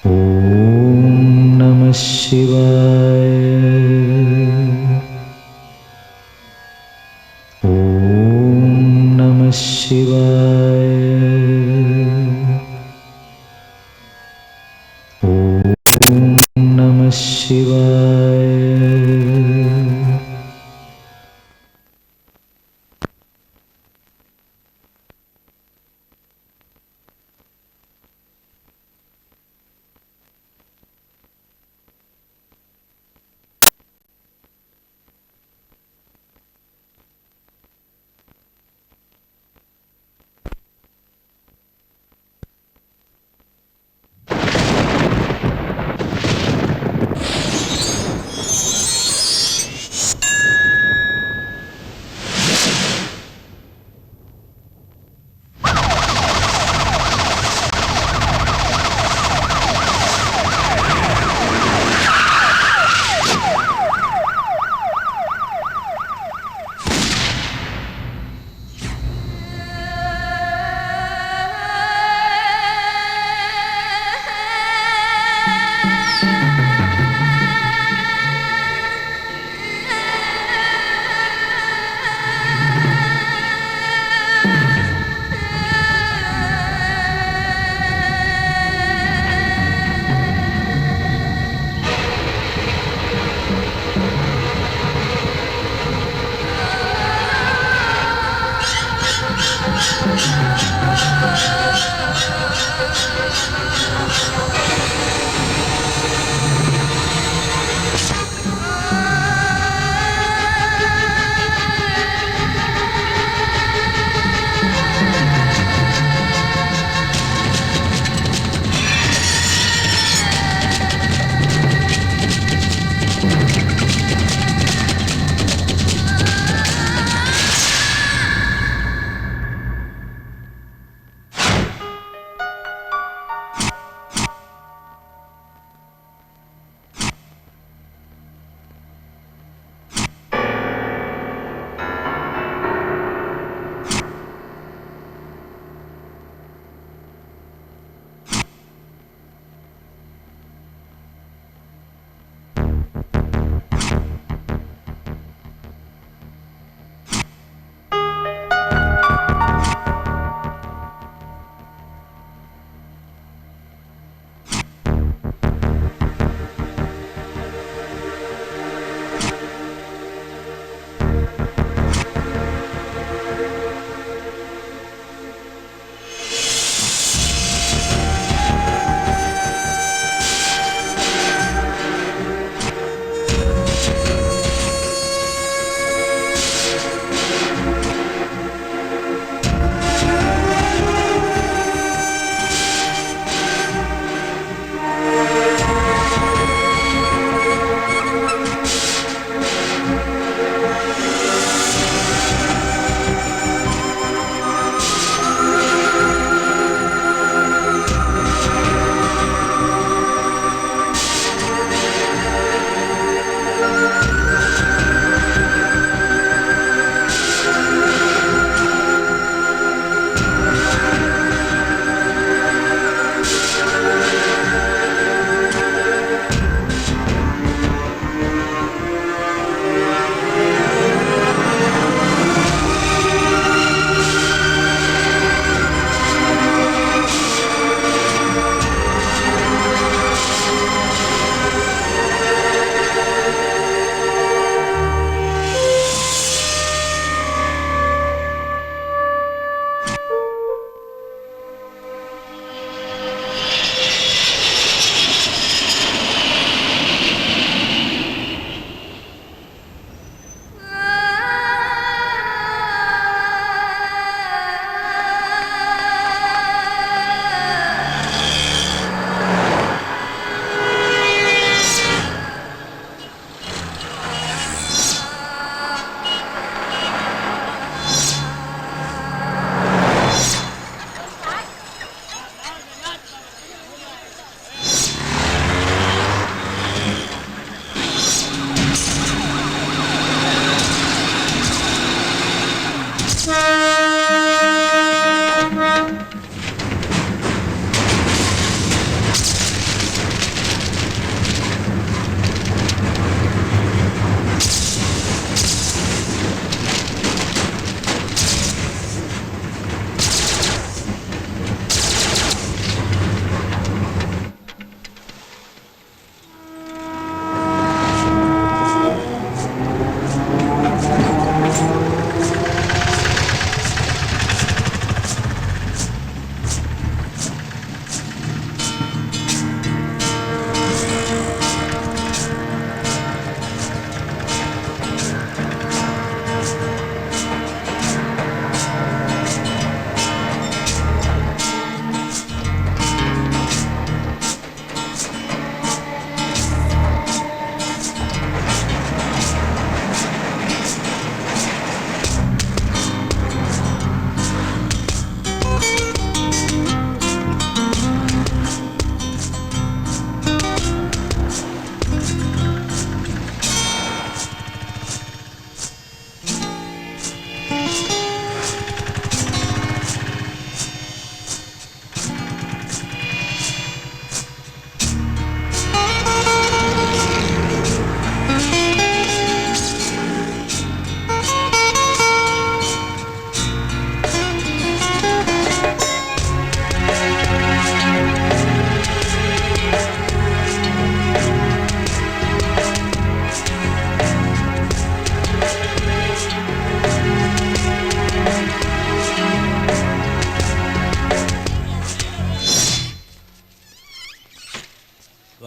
ഓം നമഃ ശിവായ. ഓം നമഃ ശിവായ. ഓം നമഃ ശിവായ.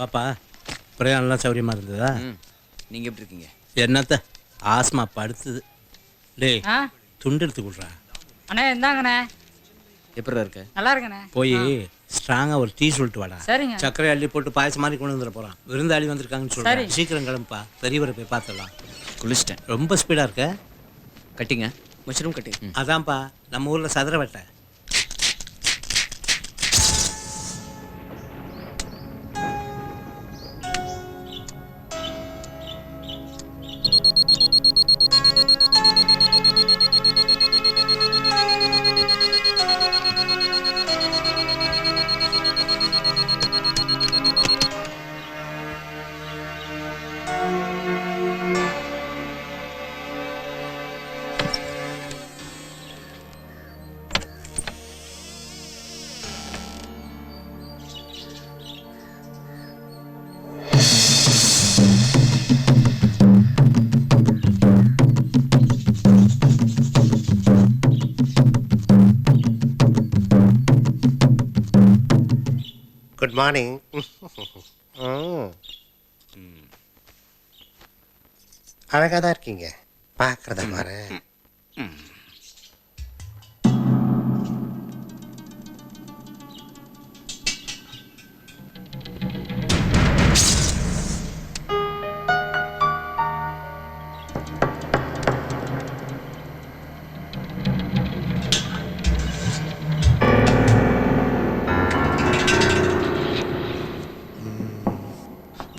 வாப்பா. பிரயாணம்லாம் சௌரியமாக இருந்ததா? நீங்கள் எப்படி இருக்கீங்க? என்னத்த ஆஸ்மா படுத்துது. டேய் ஆ துண்டு எடுத்து கொடுறா. அண்ணே இந்தாங்கண்ணே. எப்படி இருக்க? நல்லா இருக்கண்ணே. போய் ஸ்ட்ராங்காக ஒரு டீ சொல்லிட்டு வாடா. சரிங்க. சர்க்கரை அள்ளி போட்டு பாயசம் மாதிரி கொண்டு வந்துட போகிறான். விருந்தாளி வந்திருக்காங்கன்னு சொல்கிறேன். சீக்கிரம் கிளம்புப்பா, பெரியவரை போய் பார்த்துடலாம். குளிச்சிட்டேன். ரொம்ப ஸ்பீடாக இருக்க. கட்டிங்க, மஷ்ரூம் கட்டி. அதான்ப்பா நம்ம ஊரில் சதுர வெட்டை. Good morning. அழகாக தான் இருக்கீங்க, பார்க்குறத பாரு.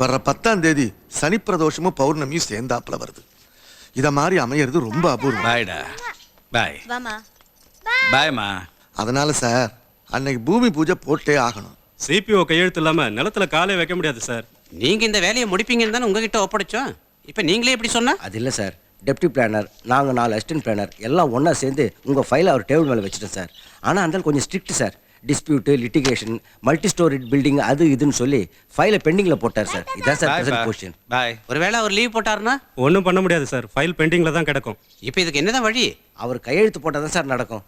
வர்ற 10ஆம் தேதி சனி பிரதோஷமும் பௌர்ணமியும் சேர்ந்தாப்புல வருது. இத மாதிரி அமையிறது ரொம்ப அபூர்வம். பாய்டா பாய். வாமா. பாய்மா. அதனால சார் அன்னைக்கு பூமி பூஜை போட்டே ஆகணும். சிபிஓ கையெழுத்து இல்லாம நிலத்துல காலே வைக்க முடியாது சார். நீங்க இந்த வேலையை முடிப்பீங்கன்னு தானே உங்ககிட்ட ஒப்படைச்சோம். இப்போ நீங்களே எப்படி சொன்னா? அது இல்லை சார், டெப்டி பிளானர் நாங்கள் 4 அசிஸ்டன்ட் பிளானர் எல்லாம் ஒன்றா சேர்ந்து உங்கள் ஃபைலை அவர் டேபிள் மேலே வச்சுட்டோம் சார். ஆனால் அந்த கொஞ்சம் strict sir. Dispute, litigation, multi story building அது இதுன்னு சொல்லி ஃபைலை பெண்டிங்கில் போட்டார் சார். இதான் சார் பிரசன்ட் பொசிஷன். பாய். ஒருவேளை அவர் லீவ் போட்டாருன்னா? ஒன்றும் பண்ண முடியாது சார், ஃபைல் பெண்டிங்ல தான் கிடக்கும். இப்போ இதுக்கு என்னதான் வழி? அவர் கையெழுத்து போட்டால் தான் சார் நடக்கும்.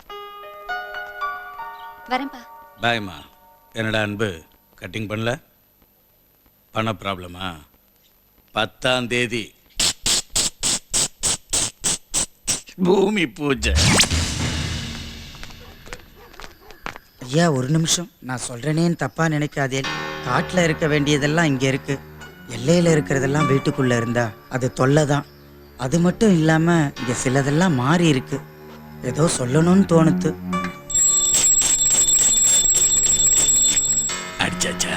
வரேன்ப்பா. பாய்மா. என்னடா அன்பு, கட்டிங் பண்ணல? பண ப்ராப்ளமா? 10ஆம் தேதி பூமி பூஜை. ஐயா ஒரு நிமிஷம், நான் சொல்கிறேனேன்னு தப்பாக நினைக்காதே. காட்டில் இருக்க வேண்டியதெல்லாம் இங்கே இருக்குது, எல்லையில் இருக்கிறதெல்லாம் வீட்டுக்குள்ளே இருந்தா அது தொல்லை தான். அது மட்டும் இல்லாமல் இங்கே சிலதெல்லாம் மாறி இருக்கு, ஏதோ சொல்லணும்னு தோணுது. அடிச்சாச்சா?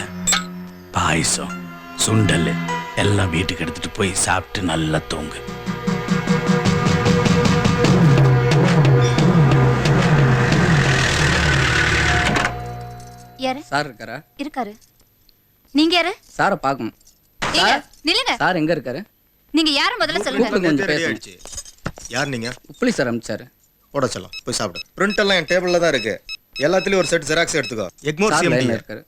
பாயசம், சுண்டல் எல்லாம் வீட்டுக்கு எடுத்துட்டு போய் சாப்பிட்டு நல்லா தூங்கு. யாரு சார் இருக்காரா? இருக்காரு. நீங்க யாரு? சாரை பார்க்கணும். ஏங்க, நில்லுங்க. சார் எங்க இருக்காரு? நீங்க யாரு முதல்ல சொல்லுங்க. கொஞ்சம் பேசணும். யார் நீங்க? உப்புளி சார் அனுப்பிச்சாரு. போட சொல்லும், போய் சாப்பிடு. பிரிண்ட் எல்லாம் என் டேபிள்ல தான் இருக்கு. எல்லாத்துலயும் ஒரு செட் ஜெராக்ஸ் எடுத்துக்கோ. எக்மோர் சார் சிஎம்டி லைன்ல இருக்காரு.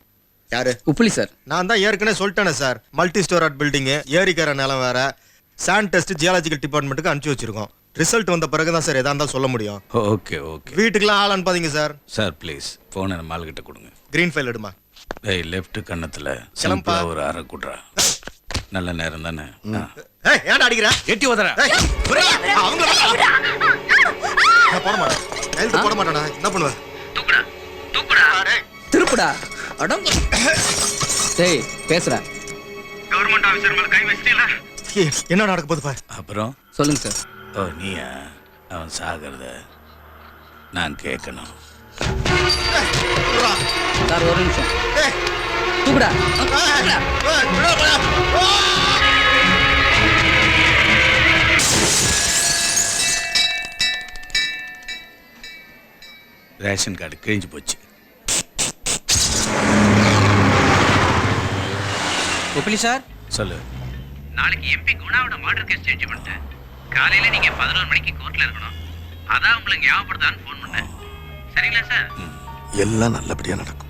யாரு? உப்புளி சார். நான் தான் ஏற்கனவே சொல்லிட்டேனே சார், மல்டி ஸ்டோரேட் பில்டிங், ஏரிக்கரை நிலம் வேற, சாண்ட் டெஸ்ட் ஜியாலஜிக்கல் டிபார்ட்மெண்ட்டுக்கு அனுப்பிச்சு வச்சிருக்கோம். ரிசல்ட் வந்த பிறகு தான் சார் எதா இருந்தாலும் சொல்ல முடியும். Okay okay. வீட்டுக்குலாம் ஆள் அனுப்பாதீங்க சார். சார் ப்ளீஸ் ஃபோனை நம்ம ஆளுகிட்ட கொடுங்க. கிரீன் ஃபைல் எடுமா. ஏய், லெஃப்ட் கண்ணத்துல கிளம்பா. சிம்பிளா ஒரு அரை குட்ரா. நல்ல நேரம் தானே. ஏய், ஏன்டா அடிக்கிற? எட்டி உதறா. ஏய், புரியல. அவங்க நான் போட மாட்டேன். கையெழுத்து போட மாட்டேனா? என்ன பண்ணுவ? திருப்புடா. அடங்க. டேய் பேசுறா. கவர்மெண்ட் ஆபீசர் மேல கை வச்சிட்டீல? என்ன நடக்க போகுது பாரு. அப்புறம் சொல்லுங்க சார். ஓ நீயா? அவன் சாகிறத நான் கேட்கணும். சார் ஒரு நிமிஷம். ஏய், தூக்குடா. ரேஷன் கார்டு கிழிஞ்சு போச்சு. உப்புளி சார் சொல்லு. நாளைக்கு எம்பி குணாவோட மர்டர் கேஸ் சேஞ்ச் பண்ணிட்டேன். காலையில நீங்க 11 மணிக்கு கோர்ட்ல இருக்கணும். அதான் உங்களுக்கு ஞாபகப்படுத்தான்னு ஃபோன் பண்ணேன். சரிங்களா சார்? எல்லாம் நல்லபடியா நடக்கும்.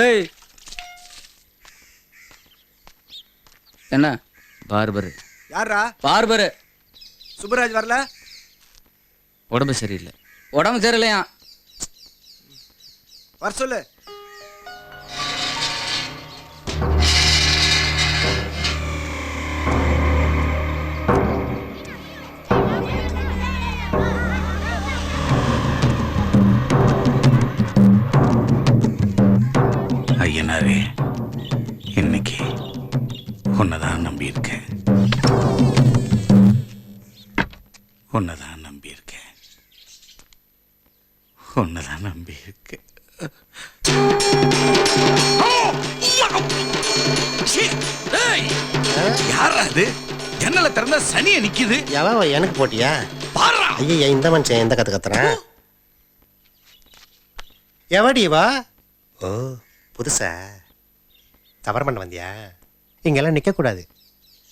ஏய் என்ன? பார்பர். யாரா? பார்பரு. சுப்பராஜ் வரல? உடம்பு சரியில்லை. உடம்பு சரியில்லையா? வர சொல்லு. ஐயனாரே, இன்னைக்கு உன்னதான் நம்பியிருக்கேன். உன்னதான் நம்பியிருக்கேன். உன்னதான் நம்பியிருக்கேன். யாரா அது? ஜன்னல திறந்தா சனிய நிக்குது. எனக்கு போட்டியா? பாரா. ஐயா, இந்த மனுஷன் எந்த கத்து கத்துறான்? எவடி வா? ஓ, புதுசா தவறு பண்ண வந்தியா? இங்கெல்லாம் நிக்க கூடாது.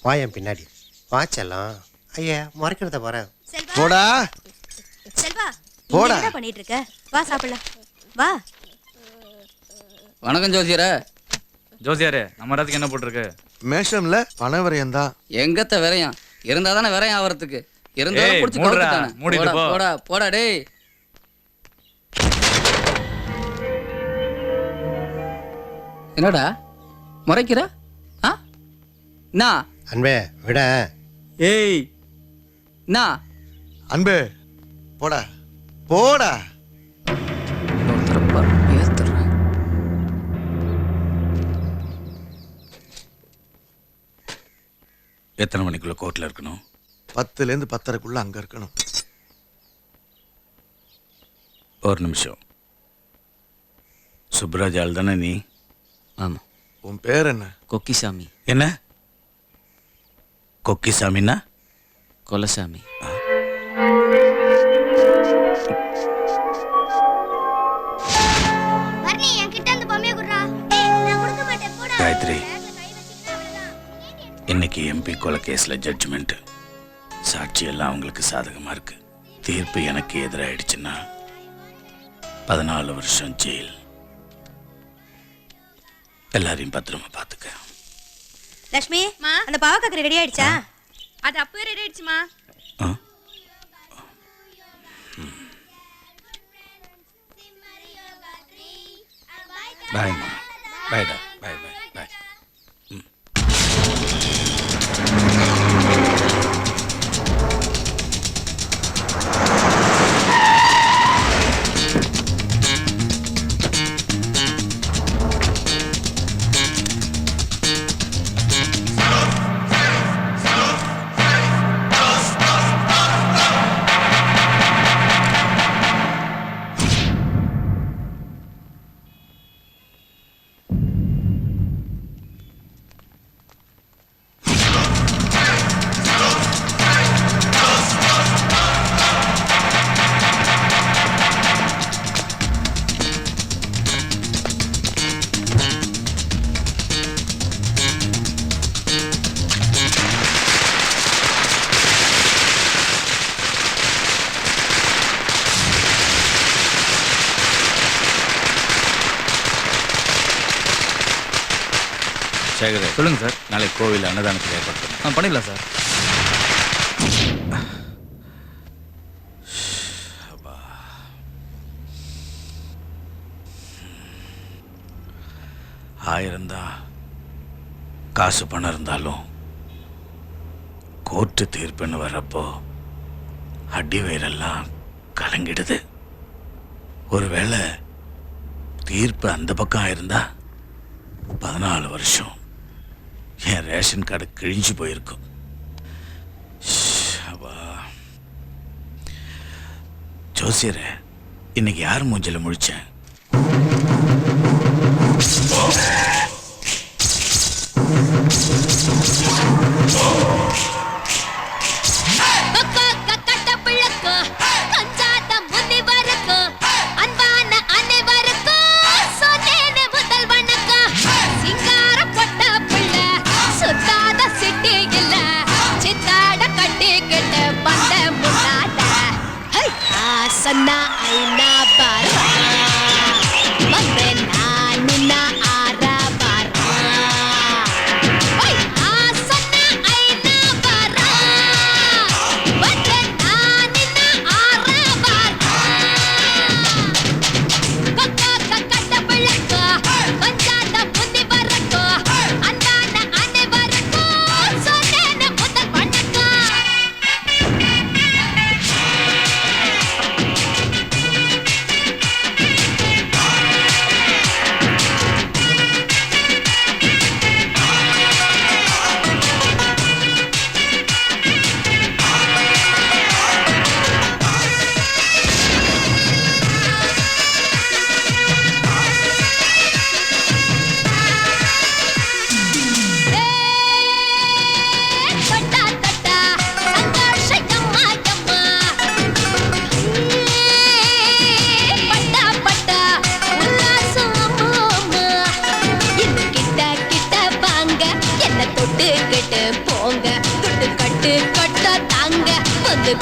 வா என் பின்னாடி வாச்செல்லாம். ஐயா, முறைக்கிறத போறேன். போடா செல்வா, போடா. என்ன பண்ணிட்டு இருக்க? வா சாப்பிடலாம். வா. வணக்கம் ஜோசியரே. ஜோசியாரே, நம்ம இடத்துக்கு என்ன போட்டிருக்கு? மேஷம்ல பணவரையம் தான். எங்கத்த விரையாம் இருந்தா தானே விரையம் ஆவறதுக்கு. இருந்தாலும் ஏய், புடிச்சு மூடுடா, கவுத்துட்டானே. மூடிட்டு போடா போ. போடா போடா டேய். என்னடா முறைக்கிற? ஆ நா அன்பே விட. ஏய் நா அன்பே போடா போடா. எத்தனை மணிக்குள்ள கோர்ட்ல இருக்கணும்? 10லேருந்து 10:30க்குள்ள அங்க இருக்கணும். ஒரு நிமிஷம். சுப்ராஜ் ஆள் தானே நீ? ஆமா. உன் பேர் என்ன? கொக்கிசாமி. என்ன கொக்கிசாமின்னா? கொலசாமி. காயத்ரி, இன்னைக்கு எம்பி கொலை கேஸ்ல ஜட்ஜ்மெண்ட். சாட்சி எல்லாம் அவங்களுக்கு சாதகமா இருக்கு. தீர்ப்பு எனக்கு எதிராயிடுச்சுன்னா 14 வருஷம் ஜெயில். எல்லாரையும் பத்திரமா பாத்துக்க. லட்சுமி, அந்த பாவக்காய் ரெடி ஆயிடுச்சா? அது அப்பவே ரெடி ஆயிடுச்சுமா. பாய்மா. பாய்டா. பாய் பாய் பாய். சேகர், சொல்லுங்க சார். நாளைக்கு கோவில் அன்னதானத்துக்கு ஏற்படுத்தணும். பண்ணிடலாம் சார். ஆயிரம்தான் காசு பணம் இருந்தாலும் கோர்ட்டு தீர்ப்புன்னு வர்றப்போ அடி வயிறெல்லாம் கலங்கிடுது. ஒருவேளை தீர்ப்பு அந்த பக்கம் ஆயிருந்தா 14 வருஷம் என் ரேஷன் கார்டு கிழிஞ்சு போயிருக்கும். ஜோசியரே, இன்னைக்கு யார் மூஞ்சில முழிச்சேன்? Sana ay nabaraka, magrenal na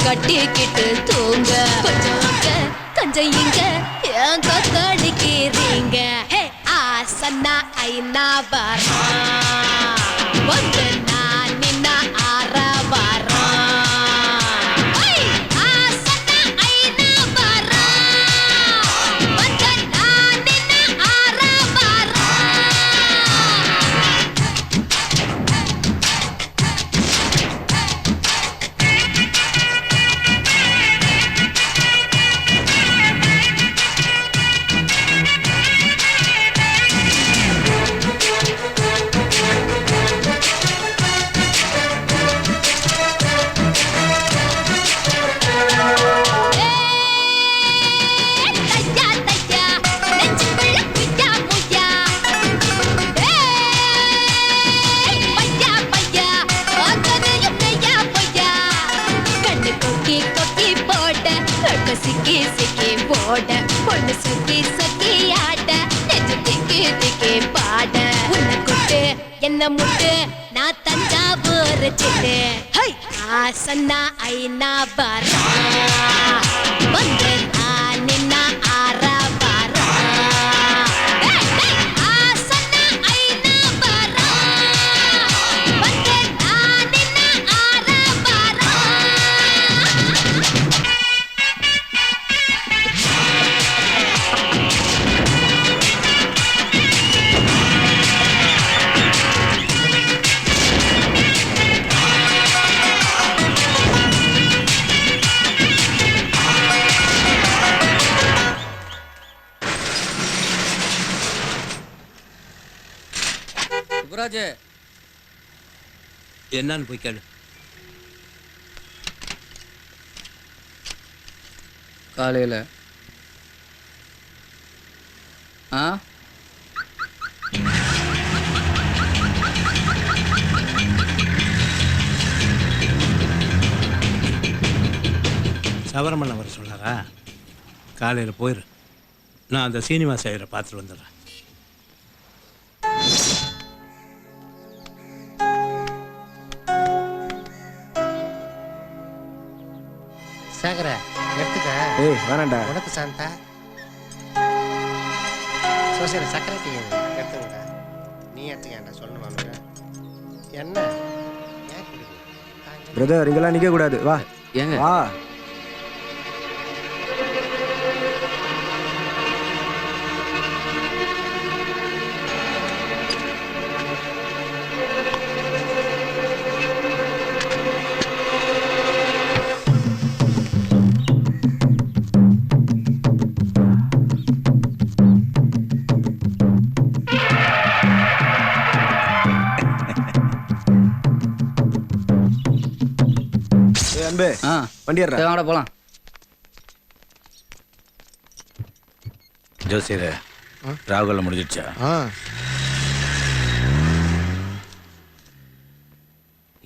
கட்டிக்கிட்டு தூங்க கொஞ்சம் அங்க கொஞ்சம் இங்க ஏன் கொத்தடிக்கிறீங்க ஆசன்னா ஐநா வரா வந்து நான் நின்ன ஆற வரா ஆசன்னா ஐநா வரா வந்து நான் நின்ன ஆற வரா சிக்கி சிக்கி போட பொண்ணு சுத்தி சுத்தி ஆட நெஞ்சு திக்கி திக்கி பாட உன்னை குட்டு என்ன முட்டு நான் தஞ்சாவூர் சிட்டு ஆசன்னா ஐநா வரா வந்து நான் நின்ன ஆற வரா ஆசன்னா ஐநா வரா வந்து நான் நின்ன ஆற வரா சுப்ராஜ் என்னன்னு போய் கேளு. காலையில் ஆ சவரமண்ண வர சொன்னாரா? காலையில் போயிரு. நான் அந்த சீனிவாச ஐயரை பார்த்துட்டு வந்துடுறேன். சேகர எடுத்துக்க. வேணாண்டா. உனக்கு சாந்தா சோசியல் சக்கரட்டி எடுத்துக்கடா. நீ எடுத்துக்கேன்டா சொல்லணும். என்ன ஏன் குடிக்க பிரதர் இங்கெல்லாம் நிக்க கூடாது. வா ஏங்க வா. அன்பே ஆ வண்டி ஏறா. வாங்கடா போலாம். ஜோசியர் ராகுல முடிஞ்சிடுச்சா?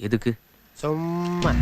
எதுக்கு? சும்மா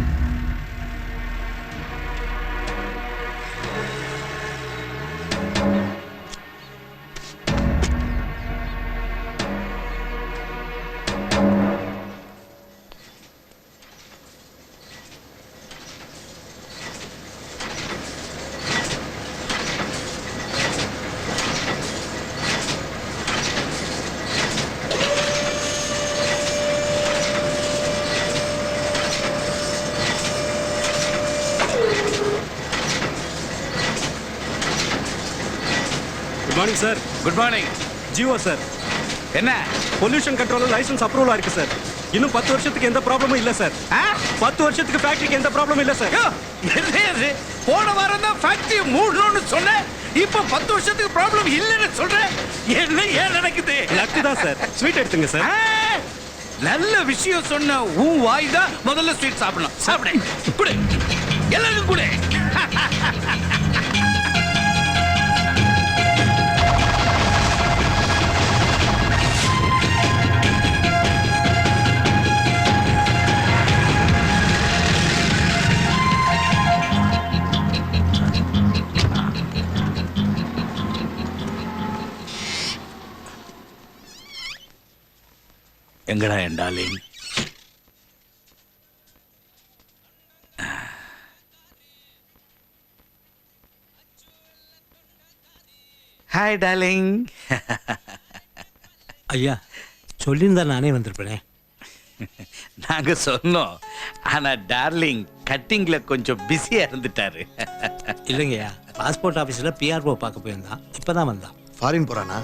good morning sir. Good morning. Jio sir. என்ன பொல்யூஷன் கண்ட்ரோல் லைசன்ஸ் அப்ரூவல் இருக்கு சார். இன்னும் 10 வருஷத்துக்கு எந்த ப்ராப்ளமும் இல்ல சார். 10 வருஷத்துக்கு ஃபேக்டரிக்கு எந்த ப்ராப்ளமும் இல்ல சார். போன வாரம் தான் ஃபேக்டரி மூடணும்னு சொன்னேன். இப்ப 10 வருஷத்துக்கு ப்ராப்ளம் இல்லைன்னு சொல்றேன். என்ன ஏன் நடக்குது? லக்கு தான் சார். ஸ்வீட் எடுத்துங்க சார். நல்ல விஷயம் சொன்ன உன் வாய் தான் முதல்ல ஸ்வீட் சாப்பிடலாம். சாப்பிடு குடு எல்லாரும் குடு. எங்கடா என் டார்லிங்? Hi darling. ஐயா சொல்லியிருந்தா நானே வந்திருப்பேனே. நாங்க சொன்னோம், ஆனா டார்லிங் கட்டிங்ல கொஞ்சம் பிஸியா இருந்துட்டாரு. இல்லைங்கய்யா, பாஸ்போர்ட் ஆஃபீஸில் பிஆர்ஓ பார்க்க போயிருந்தான், இப்போ தான் வந்தான். ஃபாரின் போறானா?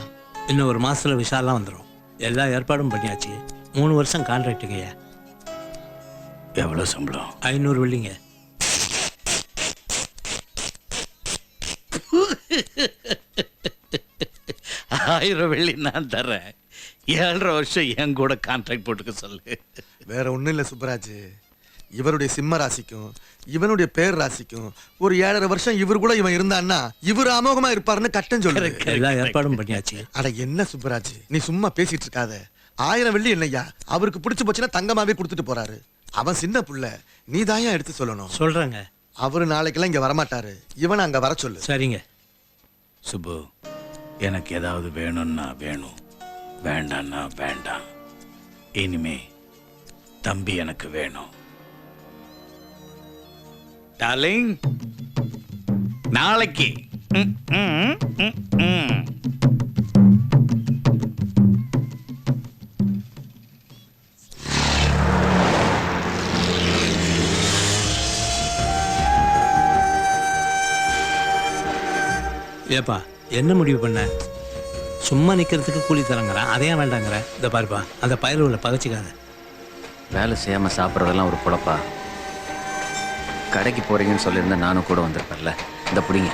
இன்னும் ஒரு மாதத்தில் விசாலாம் வந்துடும். எல்லா ஏற்பாடும் பண்ணியாச்சு. 3 வருஷம் கான்ட்ராக்டுங்கய்யா. எவ்வளோ சம்பளம்? 500 வெள்ளிங்க. ஆயிரம் வெள்ளி நான் தரேன். 7.5 வருஷம் என் கூட கான்ட்ராக்ட் போட்டுக்க சொல்லு. வேற ஒண்ணும் இல்ல சுப்பராஜ், இவருடைய சிம்ம ராசிக்கும் இவனுடைய பேர் ராசிக்கும் ஒரு 7.5 வருஷம் இவர் கூட இவன் இருந்தான்னா இவர் அமோகமா இருப்பாருன்னு கட்டம் சொல்லு. எல்லா ஏற்பாடும் பண்ணியாச்சு. அட என்ன சுப்பராஜ், நீ சும்மா பேசிட்டு இருக்காத. 1000 வெள்ளி என்னய்யா, அவருக்கு பிடிச்சு போச்சுன்னா தங்கமாவே கொடுத்துட்டு போறாரு. அவன் சின்ன புள்ள, நீ தான் எடுத்து சொல்லணும். சொல்கிறேங்க. அவரு நாளைக்கெல்லாம் இங்க வரமாட்டாரு, இவனை அங்க வர சொல்லு. சரிங்க. சுப்பு, எனக்கு ஏதாவது வேணும்னா வேணும், வேண்டாம்னா வேண்டாம். இனிமே தம்பி எனக்கு வேணும். டார்லிங், நாளைக்கு ஏப்பா என்ன முடிவு பண்ண? சும்மா நிற்கிறதுக்கு கூலி தரங்கிறான், அதையும் வேண்டாங்கிற. இந்த பாருப்பா, அந்த பயலுள்ள பகச்சிக்காத. வேலை செய்யாமல் சாப்பிட்றதெல்லாம் ஒரு பொழப்பா? கடைக்கு போகிறீங்கன்னு சொல்லியிருந்தா நானும் கூட வந்திருப்பேன்ல. இந்த பிடிங்க.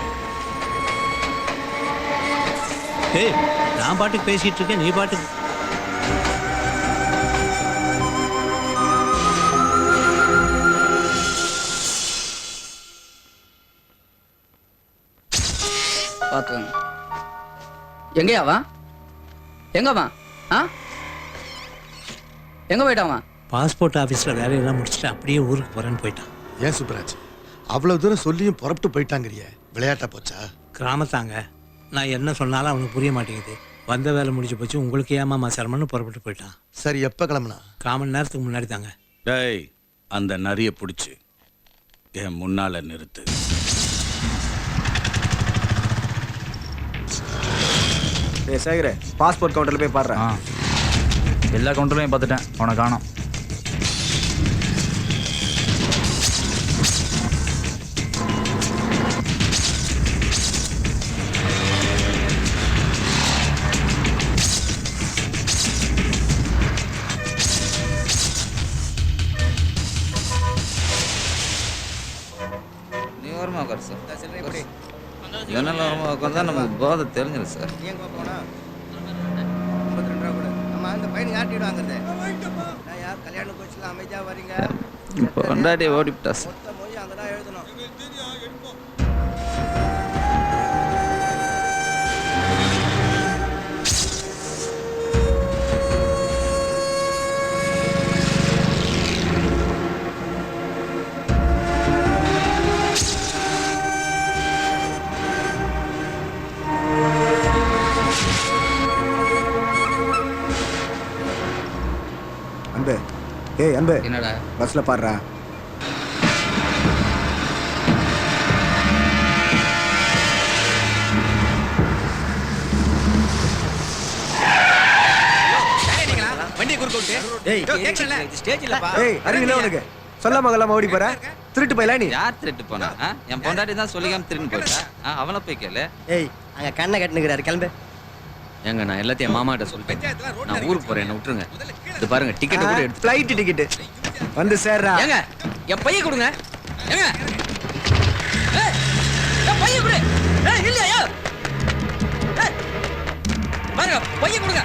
ஏய், நான் பாட்டுக்கு பேசிகிட்டு இருக்கேன், நீ பாட்டுக்கு. பார்த்துங்க. எங்கேயாவா? எங்கம்மா? ஆ, எங்கே போயிட்டாவா? பாஸ்போர்ட் ஆஃபீஸில் வேலையெல்லாம் முடிச்சுட்டு அப்படியே ஊருக்கு போகிறேன்னு போயிட்டான். ஏன் சுப்பராஜ், அவ்வளவு தூரம் சொல்லியும் புறப்பட்டு போயிட்டாங்கிறிய, விளையாட்டா போச்சா? கிராமத்தாங்க, நான் என்ன சொன்னாலும் அவனுக்கு புரிய மாட்டேங்குது. வந்த வேலை முடிஞ்சு போச்சு, உங்களுக்கு ஏமாமா சிரமம்னு புறப்பட்டு போயிட்டான். சரி, எப்ப கிளம்புனா? 1/4 மணி நேரத்துக்கு முன்னாடி தாங்க. டேய், அந்த நரிய பிடிச்சி என் முன்னால நிறுத்து. சேகரே, பாஸ்போர்ட் கவுண்டர்ல போய் பாடுறேன். எல்லா கவுண்டர்லையும் பார்த்துட்டேன், அவனை காணோம். நீ வருமா உட்கார் சார். ஜன்னல் வரமா உட்காந்தா நமக்கு போதை தெரிஞ்சிடும் சார். இப்போ கொண்டாடி ஓடிவிட்டா சார். அன்பு, ஏய் அன்பு, என்னடா? பஸ்ல பாடுறா. சொல்லாம ஓடி போற திருட்டு போயில நீ. யார் திருட்டு போனா? என் பொண்டாட்டி தான் சொல்லிக்காம திருட்டு போயிட்டா. அவனை போய் கேளு. ஏய், அங்க கண்ணை கட்டுனுங்கிறாரு, கிளம்பு. ஏங்க, நான் எல்லாத்தையும் மாமாட்ட சொல்லிட்டேன். நான் ஊருக்கு போறேன், என்ன விட்டுருங்க. இது பாருங்க, டிக்கெட் கூட எடுத்து. ஃப்ளைட் டிக்கெட் வந்து சேர்றா. ஏங்க, என் பைய கொடுங்க. ஏங்க, என் பைய கொடு. இல்லையா? பாருங்க, பைய கொடுங்க.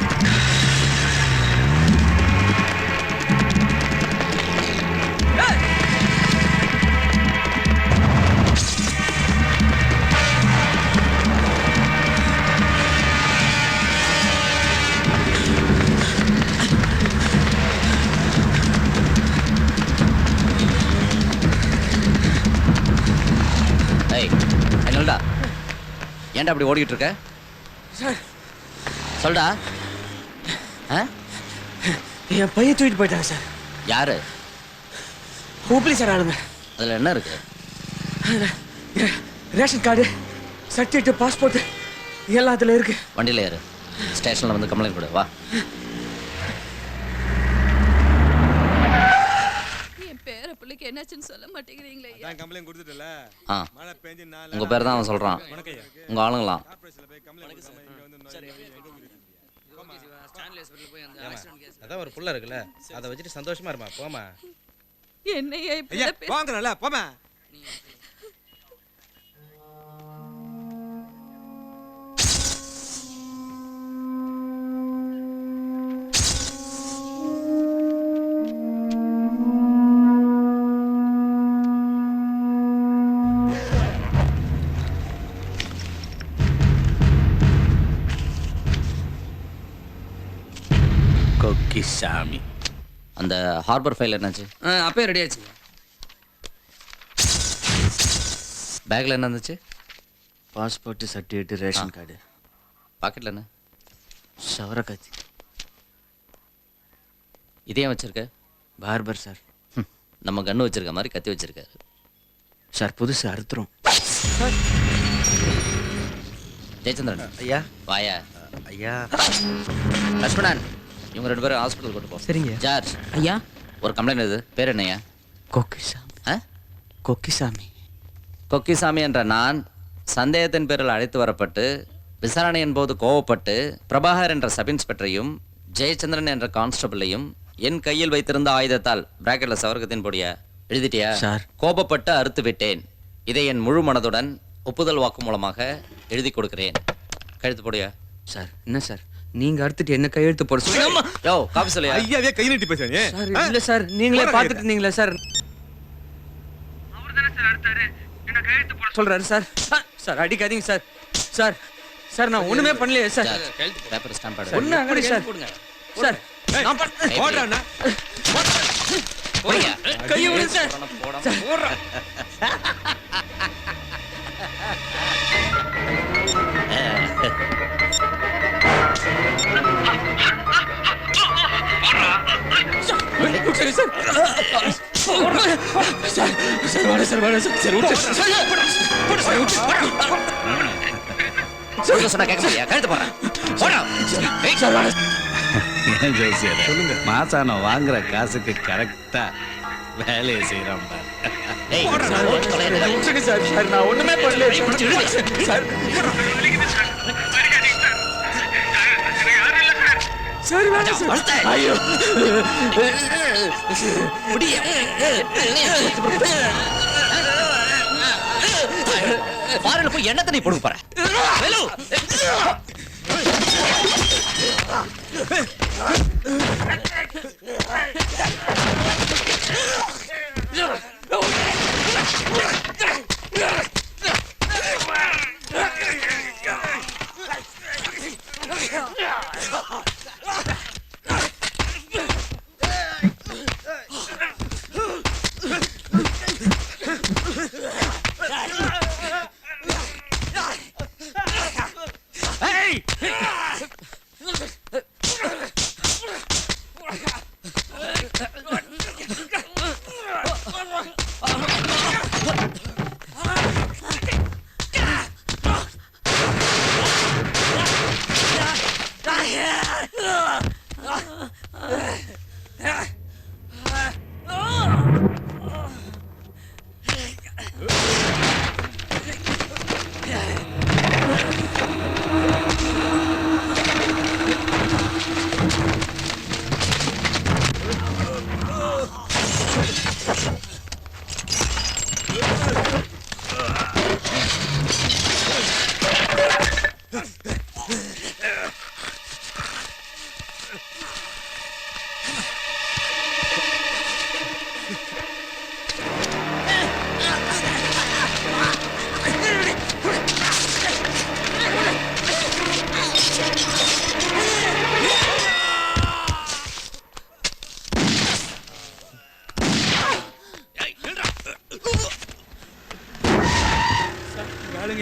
என்னடா, ஏன்டா அப்படி ஓடிக்கிட்டு இருக்க? சொல்டா. என் பையன் தூக்கிட்டு போயிட்டாங்க சார். யாரு? ஹூப்ளி சார் ஆளுங்க. அதுல என்ன இருக்கு? ரேஷன் கார்டு, சர்டிஃபிகேட், பாஸ்போர்ட் எல்லாம் அதுல இருக்கு. வண்டியில் ஏறு, ஸ்டேஷனில் வந்து கம்ப்ளைண்ட் கொடு. வா. என் பேர பிள்ளைக்கு என்னாச்சுன்னு சொல்ல மாட்டேங்கிறீங்களே. கம்ப்ளைண்ட் கொடுத்துட்டல. ஆ, உங்கள் பேர் தான் அவன் சொல்கிறான். உங்கள் ஆளுங்களாம். அதான் ஒரு புள்ள இருக்குல்ல, அதை வச்சுட்டு சந்தோஷமா இருமா. போமா. என்னையா இப்படி வாங்கறல போமா. கொக்கிசாமி. அந்த ஹார்பர் ஃபைல் என்னாச்சு? அப்பயே ரெடி ஆச்சு. பேக்கில் என்ன இருந்துச்சு? Passport, certificate, ration card. பாக்கெட்டில் என்ன? ஷவர கத்தி. இதையும் வச்சிருக்க? Barber sir. நம்ம கன்று வச்சிருக்க மாதிரி கத்தி வச்சிருக்காரு சார். புதுசு அறுத்துரும். ஜெயச்சந்திரன் ஐயா. வாயா. ஐயா. லட்சுமணன், இவங்க 2 பேரும் ஹாஸ்பிட்டல் கூட்டு போ. சரிங்க. ஜார்ஜ் ஐயா. ஒரு கம்ப்ளைண்ட் இது. பேர் என்னையா? கொக்கிசாமி. கொக்கிசாமி. கொக்கிசாமி என்ற நான் சந்தேகத்தின் பேரில் அழைத்து வரப்பட்டு விசாரணையின் போது கோவப்பட்டு பிரபாகர் என்ற சப் இன்ஸ்பெக்டரையும் ஜெயச்சந்திரன் என்ற கான்ஸ்டபிளையும் என் கையில் வைத்திருந்த ஆயுதத்தால் பிராக்கெட்ல சவர்க்கத்தின் பொடியா எழுதிட்டியா சார்? கோபப்பட்டு அறுத்து விட்டேன். இதை என் முழு மனதுடன் ஒப்புதல் வாக்கு மூலமாக எழுதி கொடுக்கிறேன். கழுத்து போடியா. சார் என்ன சார், நீங்க அறுத்துட்டு என்ன கையெழுத்து போட சொல்லுங்க. யோ காபி சொல்லியா? ஐயாவே கை நீட்டி பேசுறீங்க. சார் இல்ல சார், நீங்களே பாத்துட்டு இருந்தீங்களா சார்? அவர்தானே சார் அடுத்தாரு. என்ன கையெழுத்து போட சொல்றாரு சார். சார் அடிக்காதீங்க சார். சார் சார் நான் ஒண்ணுமே பண்ணலையே சார். கழுத்து பேப்பர் ஸ்டாம்ப் ஒண்ணு அப்படி சார். சார் நான் போடுறேன்னா போடியா. கையை விடுங்க சார். போடுறேன். சரி சார். சார் சார் வாடா சார், வாடா சார். சரி விட்டு சொன்னா கேட்க மாட்டியா? கழுத்து போடுறேன். சார் வாடா. ஏன் ஜோசியர் சொல்லுங்க, மாசானம் வாங்குற காசுக்கு கரெக்டா வேலையை செய்யறான் பாரு. விட்டுருங்க சார். சார் நான் ஒண்ணுமே பண்ணலையே சார். சார் வேணாம் சார். ஐயோ பாருல போய் எண்ணத்தை நீ போடுங்க பாரு.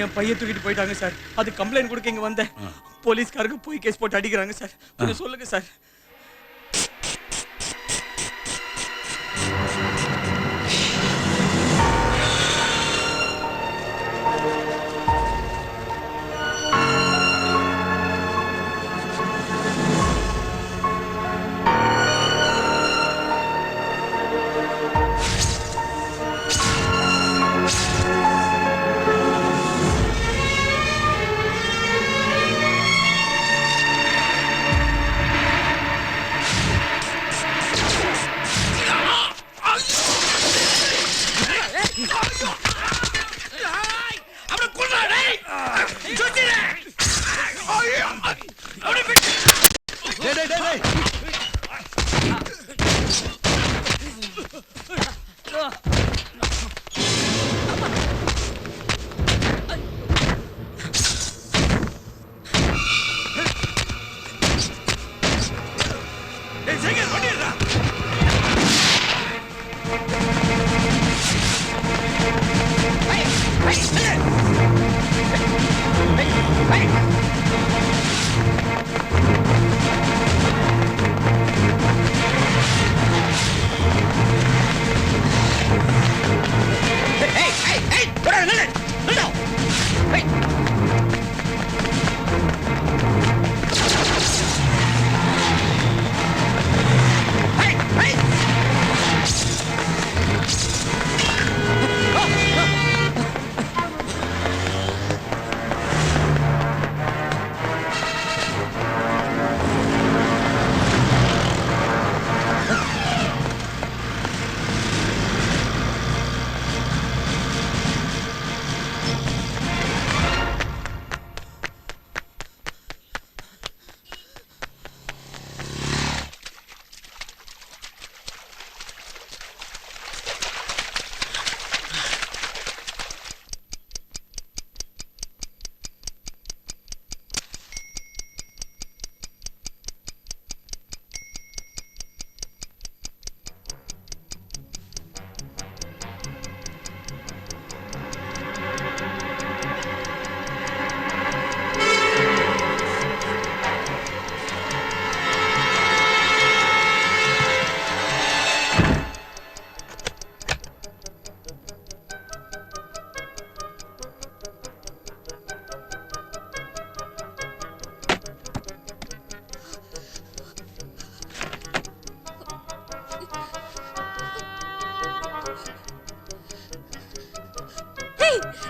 என் பையன் தூக்கிட்டு போயிட்டாங்க சார். அது கம்ப்ளைண்ட் கொடுக்க இங்க வந்தேன். போலீஸ்காரங்க போய் கேஸ் போட்டு அடிக்கிறாங்க சார். கொஞ்சம் சொல்லுங்க சார்.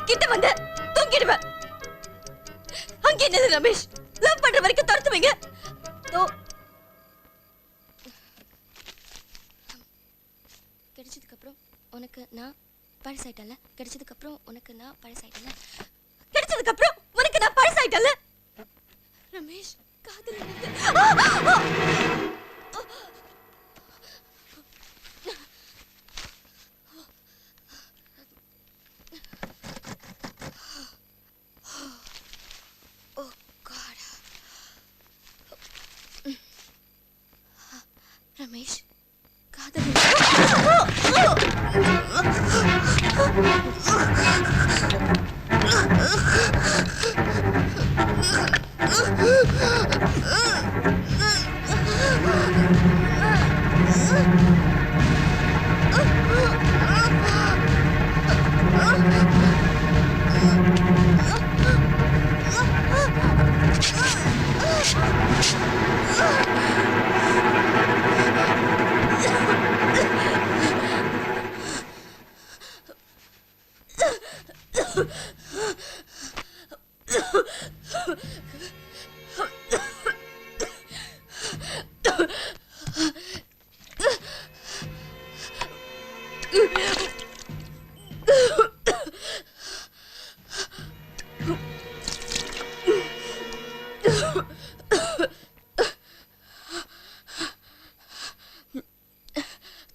கிட்ட வந்து தூங்கிடுவேன். அங்க என்னது ரமேஷ், லவ் பண்ற வரைக்கும் துரத்துவீங்க. கிடைச்சதுக்கு அப்புறம் உனக்கு நான் பழசாயிட்டல. கிடைச்சதுக்கு அப்புறம் உனக்கு நான் பழசாயிட்டல. கிடைச்சதுக்கு அப்புறம் உனக்கு நான் பழசாயிட்டல. ரமேஷ் காதல் ரமேஷ் காதல்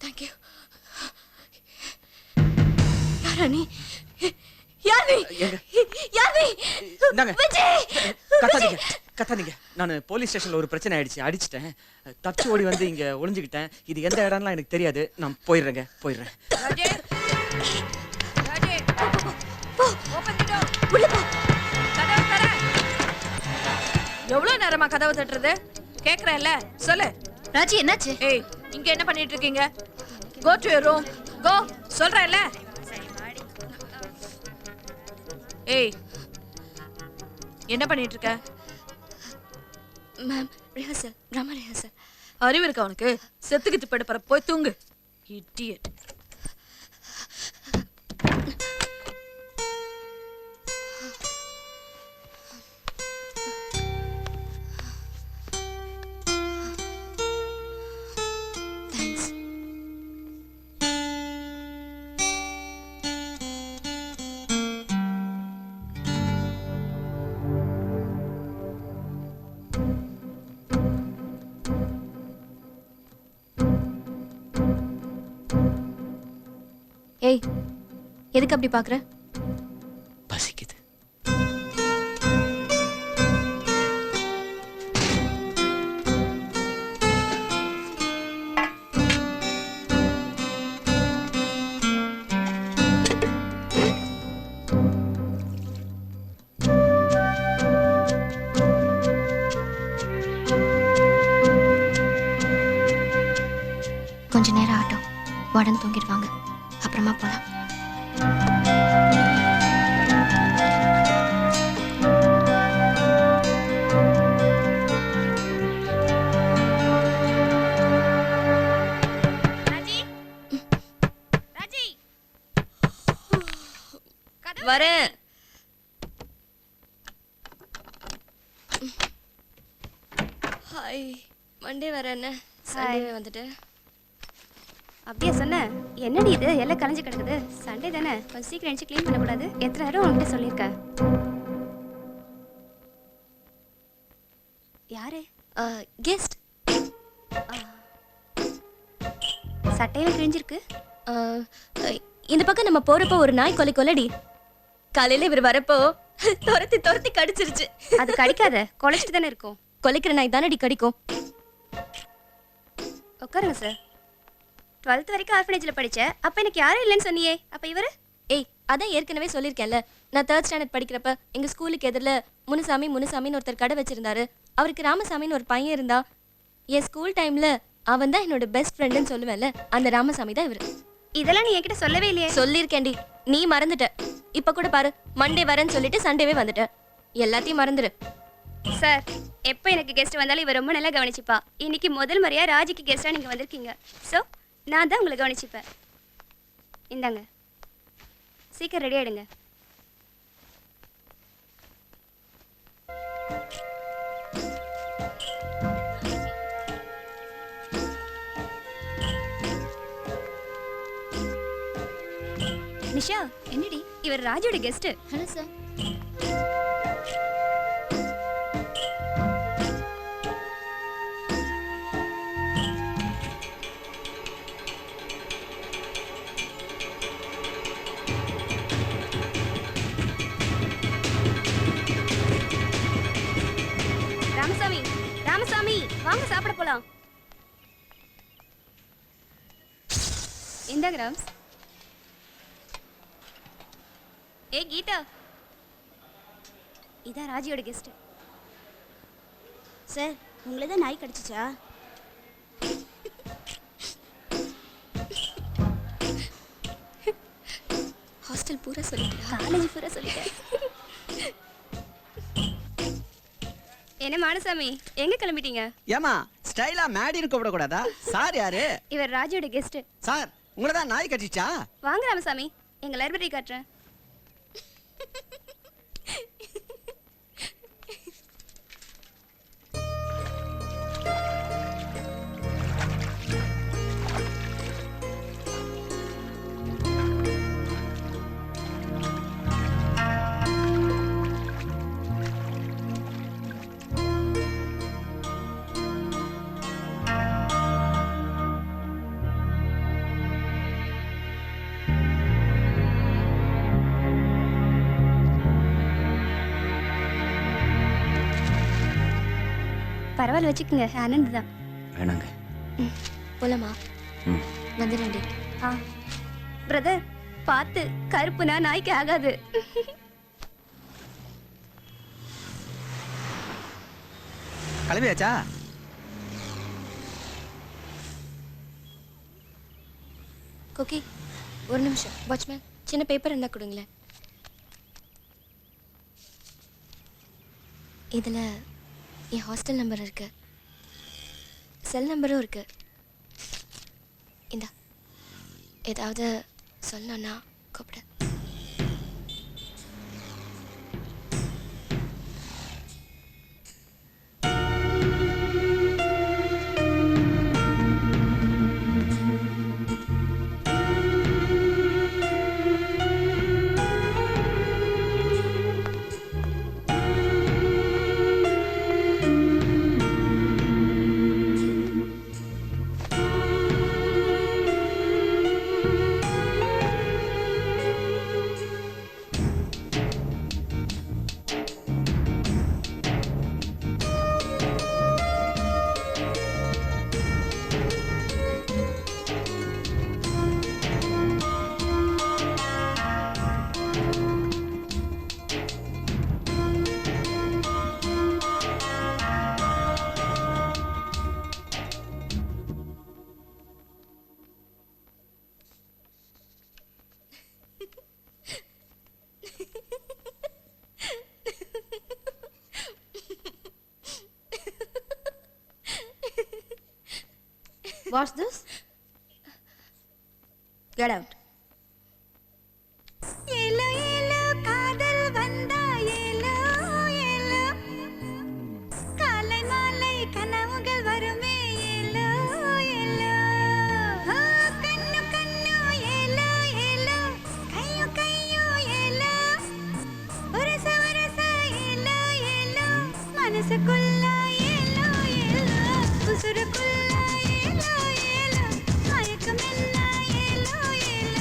தேங்க்யூ. யாரா நீ? யார் நீ? யார் நீ? விஜய்! கத்தாதீங்க. நான் போலீஸ் ஸ்டேஷன்ல ஒரு பிரச்சனை ஆயிடுச்சு, அடிச்சிட்டேன். தப்பிச்சு ஓடி வந்து இங்க ஒளிஞ்சுக்கிட்டேன். இது எந்த இடம்லாம் எனக்கு தெரியாது. நான் போயிடுறேன். எவ்வளவு நேரமா கதவை தட்டுறது? கேக்குறேன்ல, சொல்லு. ராஜி என்னாச்சு? ஏய், இங்க என்ன பண்ணிட்டு இருக்கீங்க? Go to your room. Go. சொல்றேன்ல. ஏய், என்ன பண்ணிட்டு இருக்க? Ma'am, rehearsal, drama rehearsal. அறிவு இருக்கா உனக்கு? செத்துக்கிட்டு போயிட போய் தூங்கு. இடியட். ஏய், எதுக்கு அப்படி பாக்குற? பசிக்குது. கொஞ்ச நேரம் ஆட்டம், உடனே தூங்கிடுவாங்க. அப்புறமா போலாம். வரேன். ஹாய், மண்டே வரேன்னு சண்டே வந்துட்டு. அப்படியே சொன்ன. என்னடி இது எல்லாம் கலைஞ்சு கிடக்குது? சண்டே தானே, கொஞ்சம் சீக்கிரம் எழுந்து க்ளீன் பண்ணக்கூடாது? எத்தனை நேரம் உங்ககிட்ட சொல்லியிருக்கேன். யாரு? கெஸ்ட். சட்டையில கிழிஞ்சிருக்கு. இந்த பக்கம் நம்ம போறப்போ ஒரு நாய் கொலைடி. காலையில இவர் வரப்போ துரத்தி கடிச்சிருச்சு. அது கடிக்காத, கொலைச்சிட்டு தானே இருக்கும். கொலைக்கிற நாய் தானடி கடிக்கும். உட்காருங்க சார். 12th வரைக்கும் ஆர்ஃபனேஜில் படித்தேன். அப்போ எனக்கு யாரும் இல்லைன்னு சொன்னியே, அப்போ இவர்? ஏய், அதான் ஏற்கனவே சொல்லியிருக்கேன்ல. நான் 3rd ஸ்டாண்டர்ட் படிக்கிறப்ப எங்கள் ஸ்கூலுக்கு எதிரில் முனுசாமின்னு ஒருத்தர் கடை வச்சிருந்தாரு. அவருக்கு ராமசாமின்னு ஒரு பையன் இருந்தா. என் ஸ்கூல் டைமில் அவன் தான் என்னோட பெஸ்ட் ஃப்ரெண்டுன்னு சொல்லுவேன்ல, அந்த ராமசாமி தான் இவர். இதெல்லாம் நீ என்கிட்ட சொல்லவே இல்லையே. சொல்லியிருக்கேன்டி, நீ மறந்துட்ட. இப்போ கூட பாரு, மண்டே வரேன்னு சொல்லிட்டு சண்டேவே வந்துட்ட. எல்லாத்தையும் மறந்துடு. சார், எப்போ எனக்கு கெஸ்ட் வந்தாலும் இவர் ரொம்ப நல்லா கவனிச்சுப்பா. இன்னைக்கு முதல் முறையாக ராஜிக்கு கெஸ்ட்டாக நீங்கள் வந்திருக்கீங்க. ஸோ நான் தான் உங்களை கவனிச்சுப்பேன். இந்தாங்க, சீக்கிரம் ரெடி ஆகிடுங்க. நிஷா என்னடி இவர் ராஜோட guest. Hello sir. Ramasamy Ramasamy வாங்க சாப்பிட போலாம். இந்தாங்க ராம்ஸ். ஏ கீதா, இதான் ராஜியோட கெஸ்ட். சார் உங்களை தான் நாய் கடிச்சிச்சா? ஹாஸ்டல் பூரா சொல்லிட்டேன், காலேஜ் பூரா சொல்லிட்டேன். என்ன மானசாமி எங்க கிளம்பிட்டீங்க? ஏமா ஸ்டைலா மேடின்னு கூப்பிடக்கூடாதா? சார் யாரு? இவர் ராஜியோட கெஸ்ட். சார் உங்களை தான் நாய் கட்டிச்சா? வாங்க ராமசாமி எங்க லைப்ரரி காட்டுறேன். பரவாயில்ல வச்சுக்கோங்க, ஆனந்த் தான். வேணாங்க. போலாமா? வந்துடுறேன்டி. ஆ பிரதர் பார்த்து, கருப்புனா நாய்க்கு ஆகாது. கிளம்பியாச்சா? ஓகே ஒரு நிமிஷம். வாட்ச்மேன் சின்ன பேப்பர் இருந்தால் கொடுங்களேன். இதில் என் ஹாஸ்டல் நம்பர் இருக்கு, செல் நம்பரும் இருக்கு. இந்தா, ஏதாவது சொல்லணும்னா கூப்பிடு. What's this? Get out. ஏலோ ஏலோ காதல் வந்தா ஏலோ ஏலோ, காலை மாலை கனவுகள் வருமே ஏலோ ஏலோ, கண்ணு கண்ணு ஏலோ ஏலோ, கையோ கையோ ஏலோ, ஒரச ஒரச ஏலோ ஏலோ, மனசுக்குள்ள ஏலோ ஏலோ, உசுருக்குள்ள ஏலோ ஏலோ, மயக்கம் என்ன ஏலோ ஏலோ.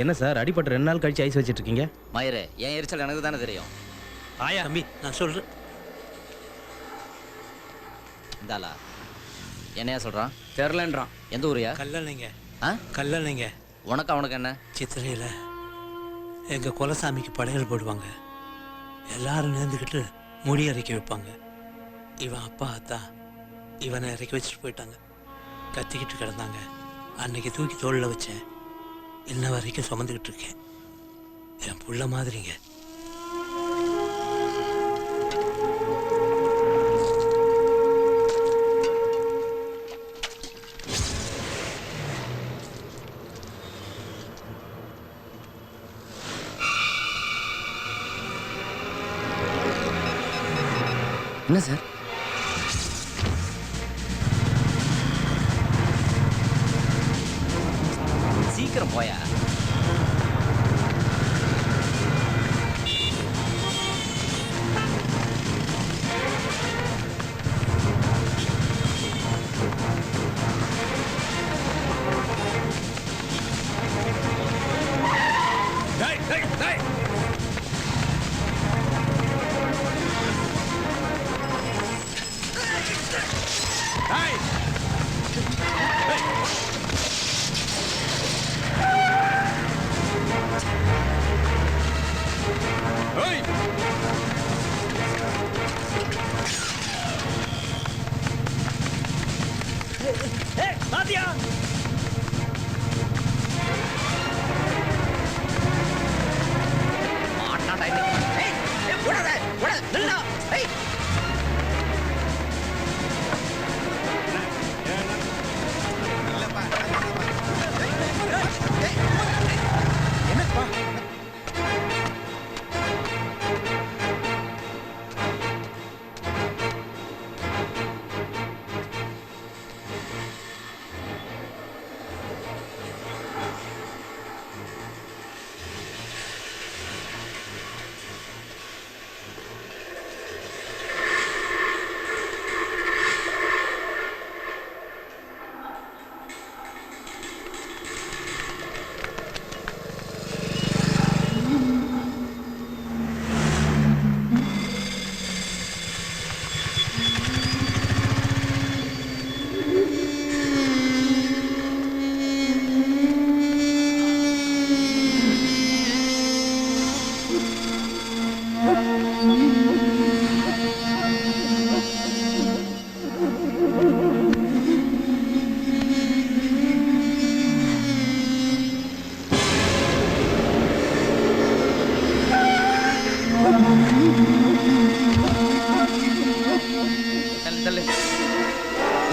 என்ன சார் அடிபட்டு 2 நாள் கழிச்சு ஐஸ் வச்சிட்டு இருக்கீங்க? மயிரே, என் எரிச்சல் எனக்கு தானே தெரியும். ஆயா தம்பி, நான் சொல்றேன். இந்தாளா என்னையா சொல்றான்? தெரிலன்றான். எந்த ஊரியா? கல்லணைங்க. ஆ? கல்லணைங்க. அவனுக்கு என்ன? சித்திரையில் எங்கள் குலசாமிக்கு படையல் போடுவாங்க. எல்லாரும் நேர்ந்துக்கிட்டு முடி இறக்கி வைப்பாங்க. இவன் அப்பா அத்தா இவனை இறக்கி வச்சுட்டு போயிட்டாங்க. கத்திக்கிட்டு கிடந்தாங்க. அன்னைக்கு தூக்கி தோளில் வச்சேன். இன்ன வரைக்கும் சுமந்துக்கிட்டு இருக்கேன். என் புள்ள மாதிரிங்க. என்ன சார்? சீக்கிரம் போயா.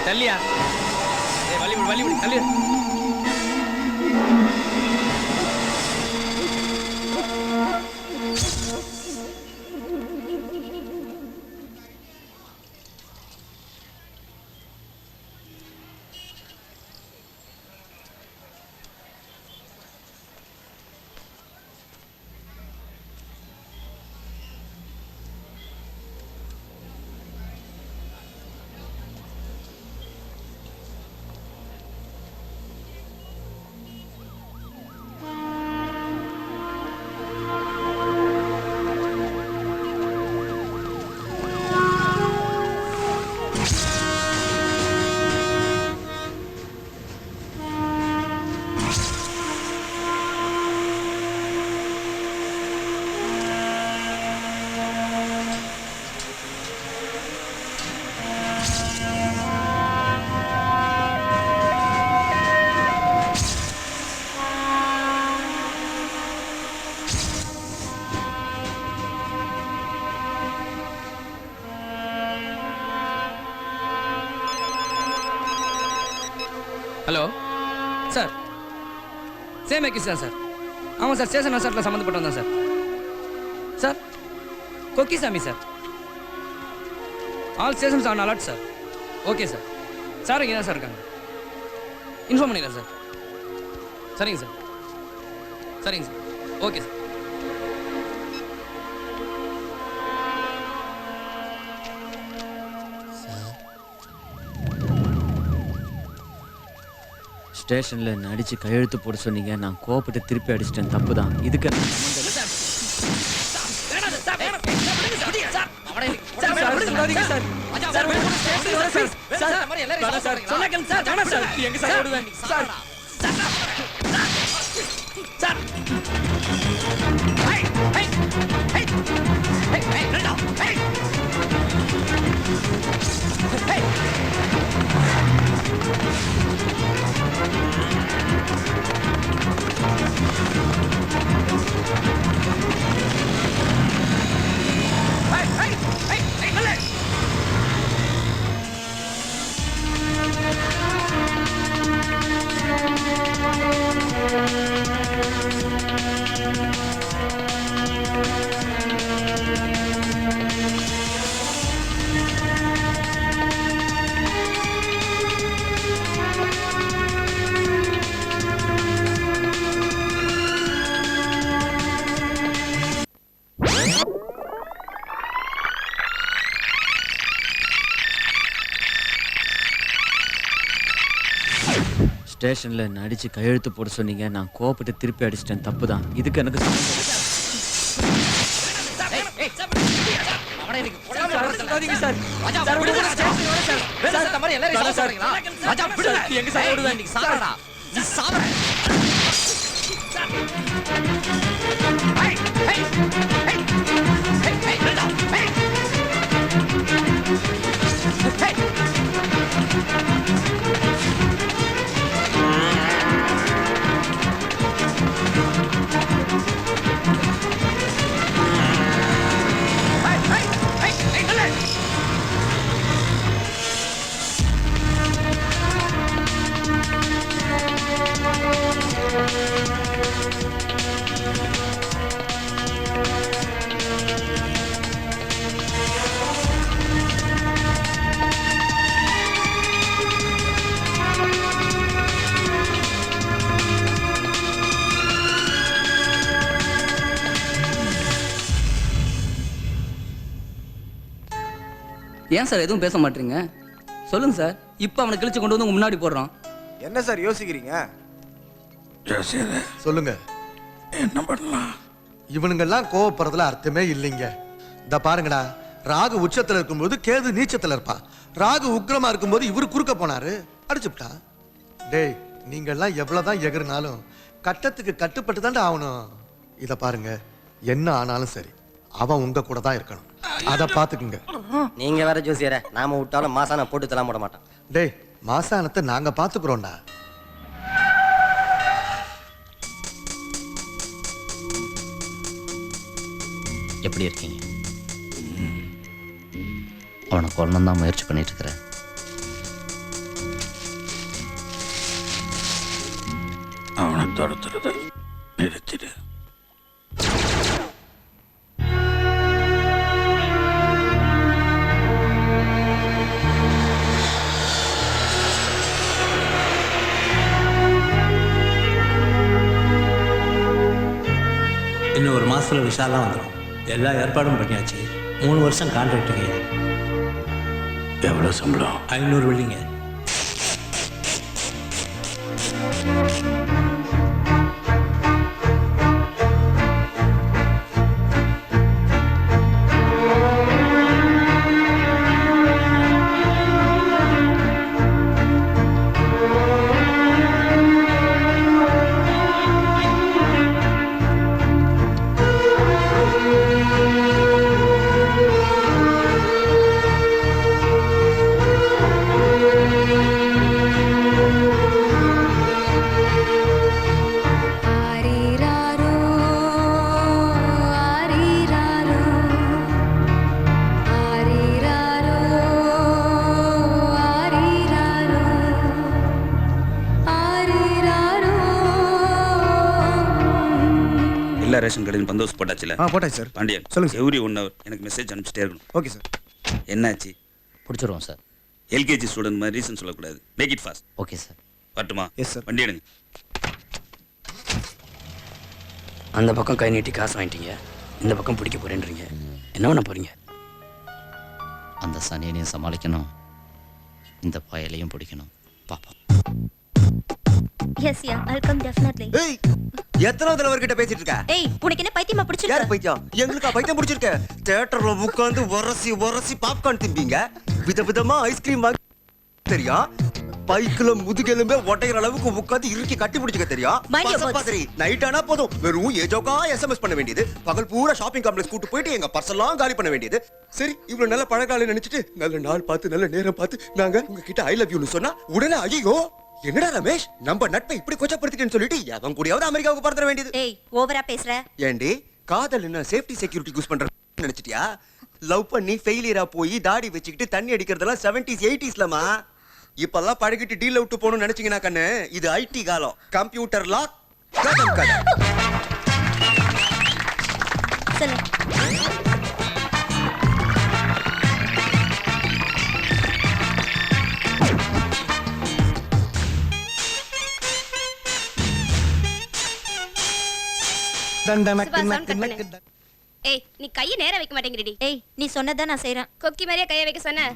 தள்ளியா வழி தள்ளி. சார் சேம் எக்கிஸ் தான் சார். ஆமாம் சார், ஸ்டேஷன் அசாட்டில் சம்மந்தப்பட்டவன் தான் sir. Sir Kokkisamy sir. All stations on alert sir. Okay sir. Sir இங்கே தான் சார் இருக்காங்க. இன்ஃபார்ம் பண்ணிடுறேன் சார். சரிங்க சார். சரிங்க சார். Okay sir. ஸ்டேஷனில் என்ன அடித்து கையெழுத்து போட சொன்னீங்க. நான் கோவப்பட்டு திருப்பி அடிச்சிட்டேன். தப்பு தான். இதுக்கு ஸ்டேஷனில் என்ன அடித்து கையெழுத்து போட சொன்னீங்க. நான் கோவப்பட்டு திருப்பி அடிச்சிட்டேன். தப்பு தான். இதுக்கு எனக்கு ஏன் சார் எதுவும் பேச மாட்டீங்க? சொல்லுங்க சார். இப்போ அவனை கிழிச்சு கொண்டு வந்து உங்க முன்னாடி போடுறோம். என்ன சார் யோசிக்கிறீங்க? சொல்லுங்க, என்ன பண்ணலாம்? இவனுங்கெல்லாம் கோவப்படுறதுல அர்த்தமே இல்லைங்க. இந்த பாருங்கடா, ராகு உச்சத்துல இருக்கும்போது கேது நீச்சத்துல இருப்பான். ராகு உக்கிரமா இருக்கும்போது இவரு குறுக்க போனாரு, அடிச்சுட்டா. டேய், நீங்க எல்லாம் எவ்வளவுதான் எகறினாலும் கட்டத்துக்கு கட்டுப்பட்டு தான்டா ஆகணும். இத பாருங்க, என்ன ஆனாலும் சரி அவன் உங்க கூட தான் இருக்கணும். அத பாத்துக்குங்க. நீங்க வேற ஜோசியர, நாம விட்டாலும் மாசான போட்டு தலாம் போட மாட்டான். டேய், மாசானத்தை நாங்க பாத்துக்கிறோம்டா. எப்படி இருக்கீங்க? அவனை கொல்லணும் தான் முயற்சி பண்ணிட்டு இருக்கிறேன். அவனை துரத்துறத நிறுத்திடு. இன்னும் ஒரு மாதத்தில் விஷாலாம் வந்துடும். எல்லா ஏற்பாடும் பண்ணியாச்சு. 3 வருஷம் கான்ட்ராக்டுங்க. எவ்வளோ சம்பளம்? 500 வெள்ளிங்க. எல்லா ரேஷன் கடையிலும் பந்தோபஸ்து போட்டாச்சுல? போட்டாச்சு சார். பாண்டியன் சொல்லுங்க சார். எவ்ரி 1 hour எனக்கு மெசேஜ் அனுப்பிச்சிட்டே இருக்கணும். Okay sir. என்னாச்சு? பிடிச்சிருவோம் சார். எல்கேஜி ஸ்டூடெண்ட் மாதிரி ரீசன் சொல்லக்கூடாது. Make it fast. Okay sir. வரட்டுமா? Yes sir. வண்டி எடுங்க. அந்த பக்கம் கை நீட்டி காசு வாங்கிட்டீங்க, இந்த பக்கம் பிடிக்க போறேன்றீங்க. என்ன பண்ண போறீங்க? அந்த சனியனையும் சமாளிக்கணும், இந்த பயலையும் பிடிக்கணும். பாப்போம். Yes yeah I'll come definitely. ஏய் எத்தனை தலைவர்கிட்ட பேசிட்டு இருக்க? ஏய் உனக்கு என்ன பைத்தியமா பிடிச்சிருக்கு? யார் பைத்தியம்? எங்களுக்கா பைத்தியம் பிடிச்சிருக்க? தியேட்டர்ல உட்கார்ந்து உரசி உரசி பாப்கார்ன் திம்பிங்க, விதவிதமா ஐஸ்கிரீம் வாங்கி தெரியும், பைக்குல முதுகெலும்பே ஒட்டைகிற அளவுக்கு உட்கார்ந்து இறுக்கி கட்டி பிடிச்சிக்க தெரியும். பசப்பாதிரி நைட் ஆனா போதும் வெறும் ஏஜோக்கா எஸ்எம்எஸ் பண்ண வேண்டியது, பகல் பூரா ஷாப்பிங் காம்ப்ளெக்ஸ் கூட்டு போயிட்டு எங்க பர்செல்லாம் காலி பண்ண வேண்டியது. சரி இவ்வளவு நல்ல பழகால நினைச்சிட்டு நல்ல நாள் பார்த்து நல்ல நேரம் பார்த்து நாங்க உங்ககிட்ட ஐ லவ் யூன்னு சொன்னா உடனே ஐயோ என்னடா ரமேஷ் நம்ம நட்பை இப்படி கொச்சப்படுத்திட்டேன்னு சொல்லிட்டு அவன் கூடயாவது அமெரிக்காவுக்கு பறந்துட வேண்டியது. ஏய் ஓவரா பேசுற. ஏண்டி காதல் என்ன சேஃப்டி செக்யூரிட்டி யூஸ் பண்ற நினைச்சிட்டியா? லவ் பண்ணி ஃபெயிலியரா போய் தாடி வச்சுக்கிட்டு தண்ணி அடிக்கிறதெல்லாம் 70s 80sலமா. இப்பெல்லாம் பழகிட்டு டீல் அவுட் போகணும்னு நினைச்சீங்கன்னா கண்ணு இது ஐடி காலம். கம்ப்யூட்டர் லாக் கதம் கதை. சொல்லு. ஏய் நீ கையை நேரா வைக்க மாட்டேங்கிறடி. ஏய் நீ சொன்னதை நான் செய்றேன். கொக்கி மாதிரியா கையை வைக்க சொன்ன?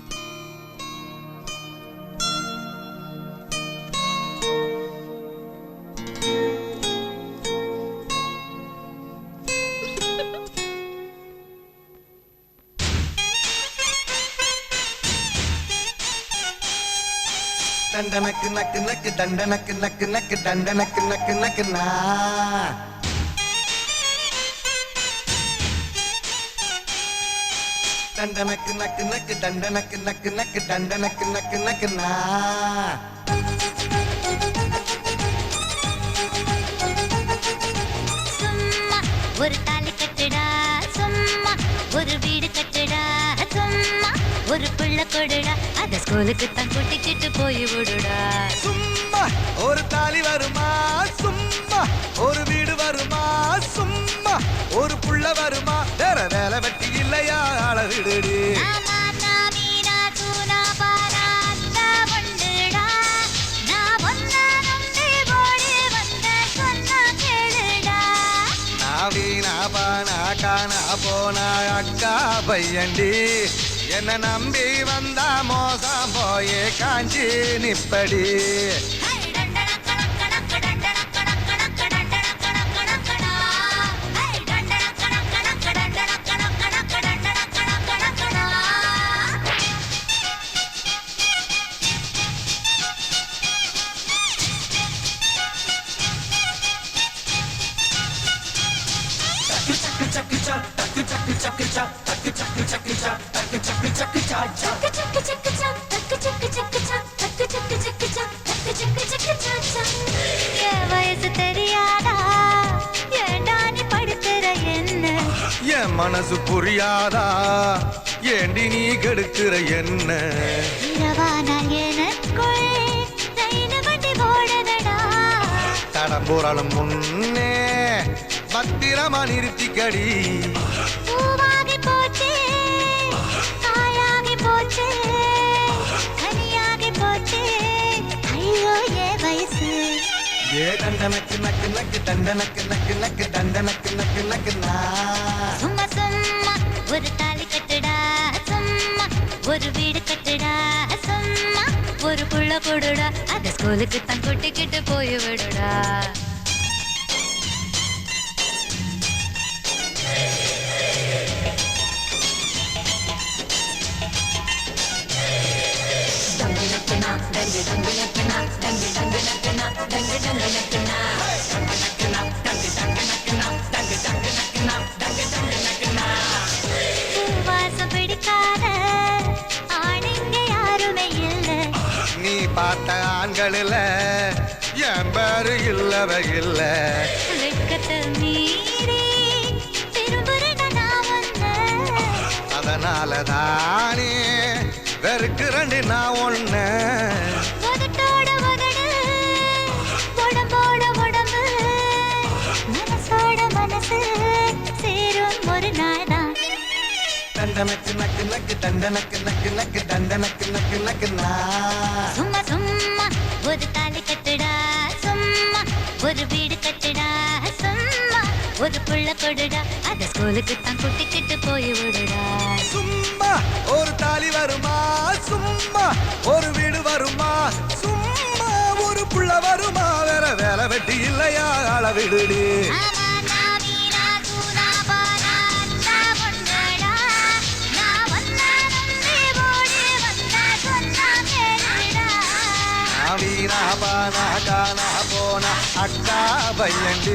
டண்டனக்கு நக்கு நக்கு டண்டனக்கு நக்கு நக்கு டண்டனக்கு நக்கு நக்கு நா. டண்டனக்கு நக்கு நக்கு டண்டனக்கு நக்கு நக்கு டண்டனக்கு நக்கு நக்கு நா. சும்மா ஒரு தாலி கட்டுடா, சும்மா ஒரு வீடு கட்டுடா, சும்மா ஒரு புள்ள கொடுடா, அத ஸ்கூலுக்கு தான் கூட்டிக்கிட்டு போய் விடுடா. சும்மா ஒரு தாலி வருமா, சும்மா ஒரு வீடு வருமா, சும்மா ஒரு புள்ள வருமா, வேற வேலை வெட்டி இல்லையா அளவிடுடி. போனா அக்கா பையண்டி என்ன நம்பி வந்தா மோசம் போயே காஞ்சி நிப்படி. வயசு தெரியாதா ஏண்டா நீ படுக்கிற என்ன? என் மனசு புரியாதா ஏண்டி நீ கெடுக்கிற என்ன? இரவானால் எனக்குள் ரயிலு வண்டி ஓடுதடா. தடம் போறாலும் முன்னே பத்திரமா நிறுத்திக்கடி. பூவாகி போச்சு காயாகி போச்சு கனியாகி போச்சு ஐயோ ஏ வயசு. ஏ தண்டனக்கு நக்கு நக்கு தண்டனக்கு நக்கு நக்கு தண்டனக்கு நக்கு நக்கு நா. சும்மா சும்மா ஒரு தாலி கட்டுடா, சும்மா ஒரு வீடு கட்டுடா, சும்மா ஒரு புள்ள கொடுடா, அத ஸ்கூலுக்கு தான் கூட்டிக்கிட்டு போய் விடுடா. வாசம் பிடிக்காத ஆணிங்க யாருமே இல்லை. நீ பார்த்த ஆண்களில் என் பேரு இல்லவே இல்ல. வெட்கத்தை மீறி திரும்புறேன் நான் ஒன்ன. அதனால தானே வெறுக்கிறேன் நான் ஒண்ணு. உதட்டோட உதடு உடம்போட உடம்பு மனசோட மனசு தண்டனக்கு நக்கு நக்கு தண்டனக்கு நக்கு நக்கு தண்டனக்கு நக்கு நக்கு சும்மா சும்மா ஒரு தாலி கட்டுடா சும்மா ஒரு வீடு கட்டுடா சும்மா ஒரு புள்ள கொடுடா அத ஸ்கூலுக்கு தான் கூட்டிக்கிட்டு போய் விடுடா சும்மா ஒரு தாலி வருமா சும்மா ஒரு வீடு வருமா சும்மா ஒரு புள்ள வருமா வேற வேலை வெட்டி இல்லையா ஆள விடுடி வீணா பானா காணா போனா அக்கா பையண்டி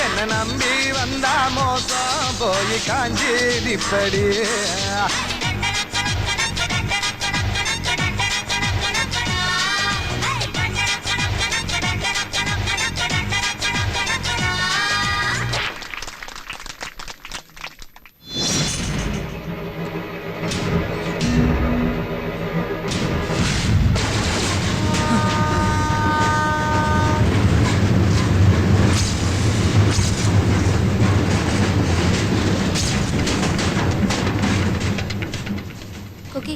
என்ன நம்பி வந்தா மோசம் போய் காஞ்சி நிப்படி குக்கி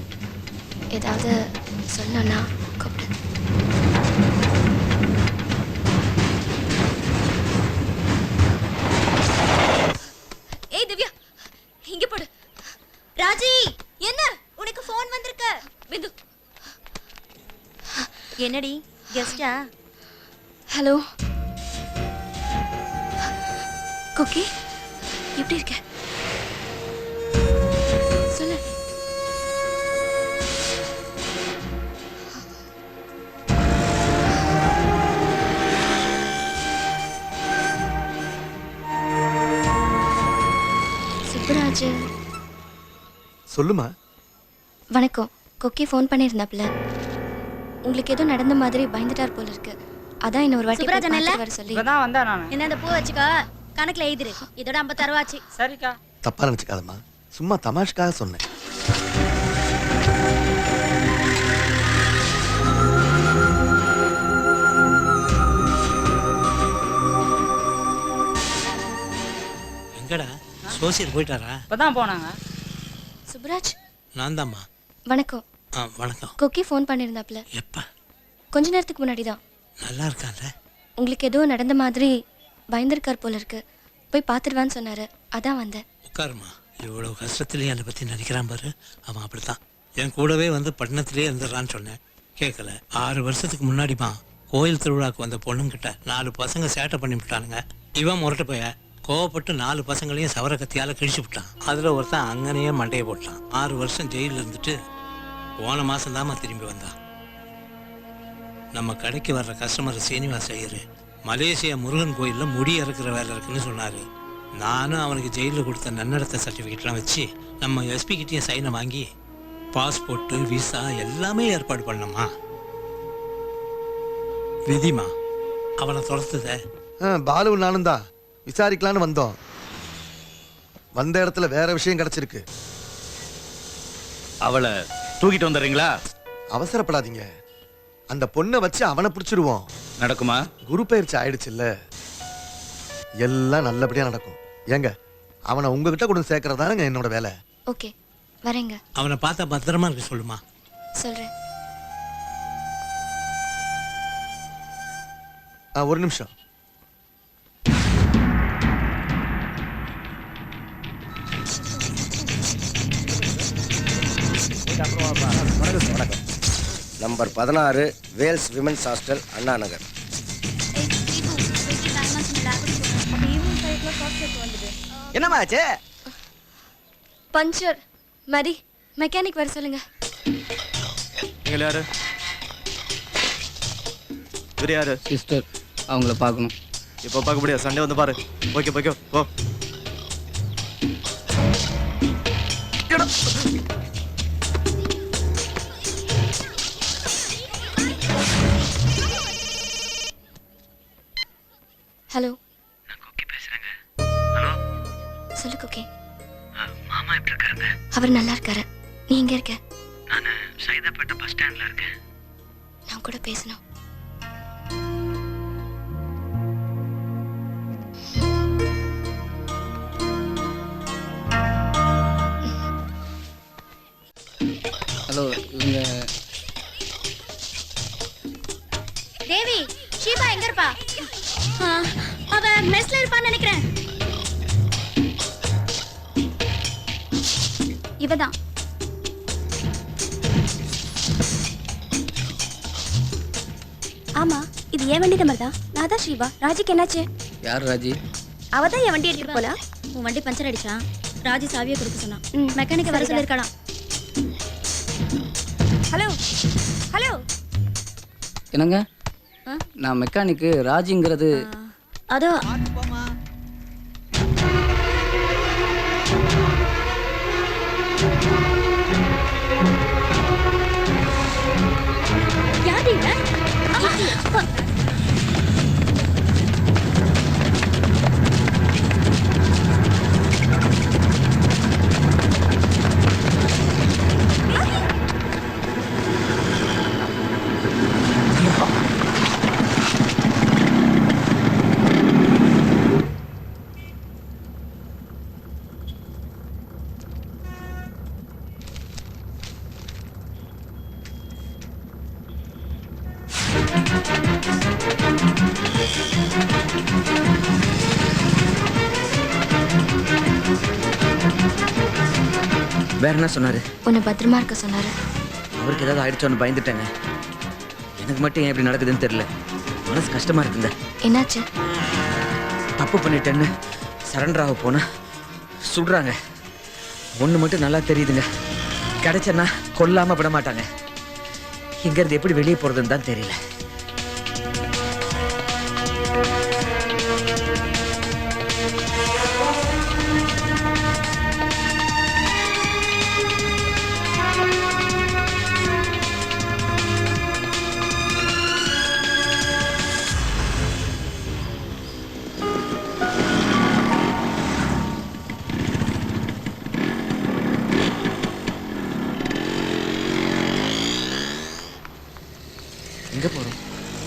ஏதாவது சொல்லணும்னா கூப்பிடு. ஏய் திவ்யா இங்க போடு. ராஜி என்ன உனக்கு ஃபோன் வந்திருக்கு. பிந்து என்னடி கெஸ்டா? ஹலோ குக்கி எப்படி இருக்க? சொல்லு. சுப்புராஜ் சொல்லுமா. வணக்கம். கொக்கி ஃபோன் பண்ணியிருந்தாப்புல. உங்களுக்கு ஏதோ நடந்த மாதிரி பயந்துட்டார் போல இருக்கு. அதான் இன்னும் ஒரு வாட்டி போய் பார்த்துட்டு வர சொல்லி. இப்பதான் வந்தா நான். என்ன இந்த பூ வச்சுக்கோ, கணக்குல எழுதிரு. இதோட 56 ரூபாச்சு. சரிக்கா. தப்பா நினைச்சுக்காதம்மா, சும்மா தமாஷ்காக சொன்னேன். எங்கடா சோசியல் போயிட்டாரா? இப்பதான் போனாங்க. சுப்புராஜ் நான் தாம்மா. வணக்கம். வணக்கம். கொக்கி ஃபோன் பண்ணியிருந்தாப்புல. எப்ப? கொஞ்ச நேரத்துக்கு முன்னாடி தான். நல்லா இருக்கான்ல? உங்களுக்கு ஏதோ நடந்த மாதிரி பயந்துருக்கார் போல இருக்கு. போய் பார்த்துருவான்னு சொன்னாரு. அதான் வந்தேன். உட்காருமா. இவ்வளோ கஷ்டத்துலேயே என்னை பற்றி நினைக்கிறான் பாரு. அவன் அப்படித்தான். என் கூடவே வந்து பட்டணத்திலே இருந்துடுறான்னு சொன்னேன், கேட்கல. 6 வருஷத்துக்கு முன்னாடிமா கோயில் திருவிழாவுக்கு வந்த பொண்ணுங்கிட்ட 4 பசங்க சேட்டை பண்ணி விட்டானுங்க. இவன் முரட்டு போய கோவப்பட்டு 4 பசங்களையும் சவர கத்தியால் கிழிச்சு விட்டான். அதில் ஒருத்தன் அங்கனையே மண்டையை போட்டான். 6 வருஷம் ஜெயிலில் இருந்துட்டு போன மாதம்தாம்மா திரும்பி வந்தான். நம்ம கடைக்கு வர்ற கஸ்டமர் சீனிவாச ஐயர் மலேசியா முருகன் கோயிலில் முடி இறக்குற வேலை இருக்குன்னு சொன்னார். நானும் அவனுக்கு ஜெயிலில் கொடுத்த நன்னடத்த சர்டிஃபிகேட்லாம் வச்சு நம்ம எஸ்பி கிட்டேயும் சைனை வாங்கி பாஸ்போர்ட்டு விசா எல்லாமே ஏற்பாடு பண்ணோமா. விதிமா அவனை துரத்துத. பாலு நானும் தான் விசாரிக்கலான்னு வந்தோம். வந்த இடத்துல வேற விஷயம் கிடைச்சிருக்கு. அவளை தூக்கிட்டு வந்துடுறீங்களா? அவசரப்படாதீங்க, அந்த பொண்ணை வச்சு அவனை பிடிச்சிருவோம். நடக்குமா? குரு பயிற்சி ஆயிடுச்சு இல்ல, எல்லாம் நல்லபடியா நடக்கும். ஏங்க அவனை உங்ககிட்ட கொண்டு சேர்க்கறதானுங்க என்னோட வேலை. ஓகே வரேங்க. அவனை பார்த்தா பத்திரமா இருக்க சொல்லுமா. சொல்றேன். ஒரு நிமிஷம். Number 16 Wales women's hostel, Anna Nagar. என்னமாச்சு? பஞ்சர். மரி மெக்கானிக் வர சொல்லுங்க. நீங்கள் யாரு? இவர் யாரு? சிஸ்டர், அவங்கள பார்க்கணும். இப்போ பார்க்க முடியாது, சண்டே வந்து பாரு. ஓகே ஓகே போ. ஹலோ, நான் கொக்கி பேசுறேங்க. ஹலோ சொல்லு கொக்கி. மாமா எப்படி இருக்காருங்க? அவர் நல்லா இருக்காரு. நீ எங்க இருக்க? நான் சைதாப்பேட்டை பஸ் ஸ்டாண்ட்ல இருக்கேன். நான் கூட பேசணும். இருப்பான்னு நினைக்கிறேன். இவதான். ஆமா, இது ஏன் வண்டி நம்பர் தான். நான் தான் ஸ்ரீவா. ராஜிக்கு என்னாச்சு? யார் ராஜி? அவதான் என் வண்டி எடுத்துட்டு போனா. உன் வண்டி பஞ்சர் அடிச்சான். ராஜி சாவியை கொடுக்க சொன்னான். மெக்கானிக்கை வர சொல்லியிருக்கலாம். Hello hello. என்னங்க? நான் மெக்கானிக்கு. ராஜிங்கிறது அதோ யார் இவ? வேற என்ன சொன்னாரு? உன்னை பத்திரமா இருக்க சொன்னாரு. அவருக்கு ஏதாவது ஆயிடுச்சோன்னு பயந்துட்டேங்க. எனக்கு மட்டும் ஏன் இப்படி நடக்குதுன்னு தெரியல. மனசு கஷ்டமா இருக்குங்க. என்னாச்சு? தப்பு பண்ணிட்டேன்னு சரண்டர் ஆக போனா சுடுறாங்க. ஒன்று மட்டும் நல்லா தெரியுதுங்க, கிடைச்சேன்னா கொல்லாம விட மாட்டாங்க. இங்கிருந்து எப்படி வெளியே போறதுன்னு தான் தெரியல. எங்க போறோம்?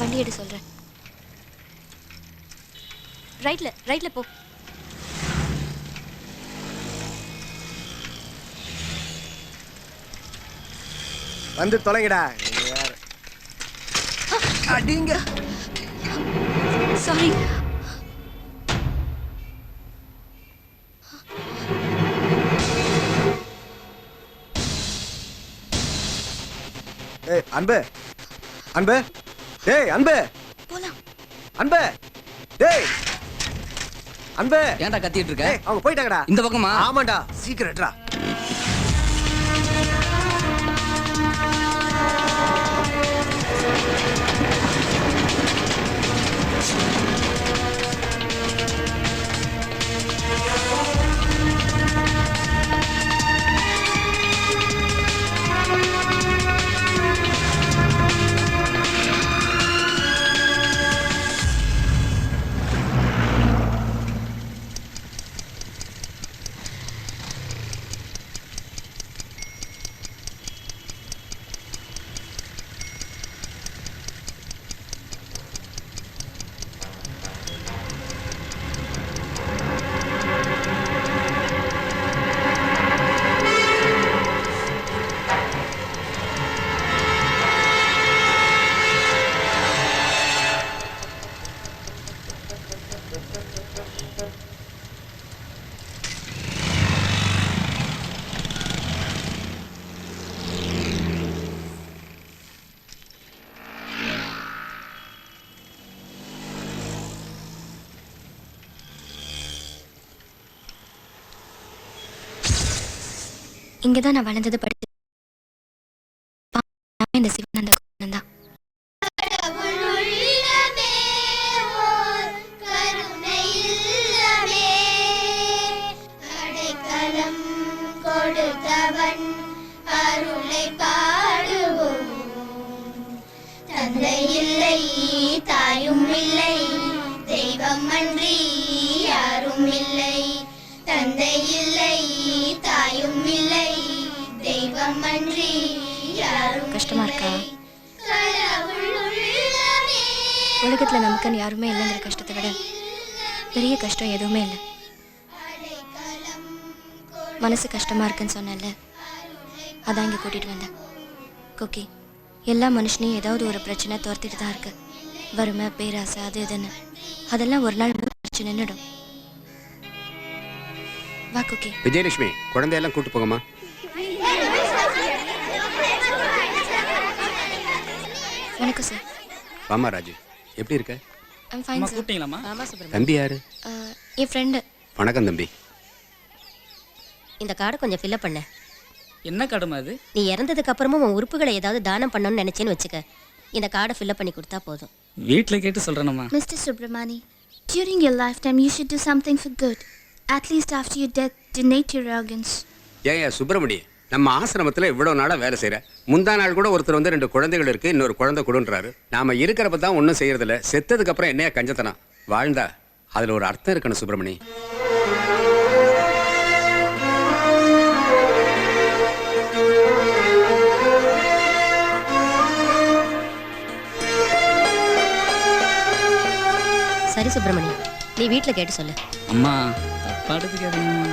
வண்டி எடு சொல்றேன். ரைட்ல போ. வந்து தொலைங்கடா. அடிங்க. சாரி. ஏய் அன்பு, அன்பு, டேய் அன்பு, போலாம். அன்பு, டேய் அன்பு. ஏன்டா கத்திட்டு இருக்க? அவங்க போயிட்டாங்கடா. இந்த பக்கமா? ஆமாண்டா, சீக்கிரட்ரா. இங்கதான் நான் வளர்ந்தது, படித்து இந்த சிவானந்த தான். கொடுத்தவன் அருளை பாடுவோம். தந்தை இல்லை தாயும் இல்லை, தெய்வம் அன்றி யாரும் இல்லை. தந்தை இல்லை தாயும் இல்லை, தெய்வம் அன்றி யாரும். கஷ்டமா இருக்கா? உலகத்துல நமக்குன்னு யாருமே இல்லைங்கிற கஷ்டத்தை விட பெரிய கஷ்டம் எதுவுமே இல்லை. மனசு கஷ்டமா இருக்குன்னு சொன்னல, அதான் இங்க கூட்டிட்டு வந்தேன். குக்கி, எல்லா மனுஷனையும் ஏதாவது ஒரு பிரச்சனை துரத்திட்டு தான் இருக்கு. வறுமை, பேராசை, அது இதுன்னு. அதெல்லாம் ஒரு நாள் பிரச்சனை நின்றுடும். வா குக்கி. விஜயலட்சுமி குழந்தையெல்லாம் கூட்டு போங்கம்மா. வணக்கம் சார். வாமா ராஜு, எப்படி இருக்க? I'm fine sir. கூப்பிட்டீங்களாம்மா? ஆமா சுப்ரமணி. தம்பி யாரு? என் ஃப்ரெண்டு. வணக்கம் தம்பி. இந்த கார்டை கொஞ்சம் ஃபில்அப் பண்ண. என்ன கடுமை அது? நீ இறந்ததுக்கு அப்புறமும் உன் உறுப்புகளை ஏதாவது தானம் பண்ணணும்னு நினைச்சேன்னு வச்சுக்க, இந்த கார்டை ஃபில்அப் பண்ணி கொடுத்தா போதும். வீட்டில் கேட்டு சொல்கிறேனம்மா. Mr. Subramani, during your lifetime, you should do something for good. At least after your death, donate your organs. ஏன் சுப்பிரமணி, நம்ம ஆசிரமத்தில் இவ்வளோ நாளாக வேலை செய்கிற, முந்தா நாள் கூட ஒருத்தர் வந்து 2 குழந்தைகள் இருக்குது, இன்னொரு குழந்தை கொடுன்றாரு. நாம் இருக்கிறப்ப தான் ஒன்றும் செய்யறதில்ல, செத்ததுக்கு அப்புறம் என்னையா கஞ்சத்தனம்? வாழ்ந்தா அதில் ஒரு அர்த்தம் இருக்கணும் சுப்பிரமணி. சரி சுப்ரமணி, நீ வீட்டில் கேட்டு சொல்லு. அம்மா தப்பா எடுத்துக்காதீங்கம்மா.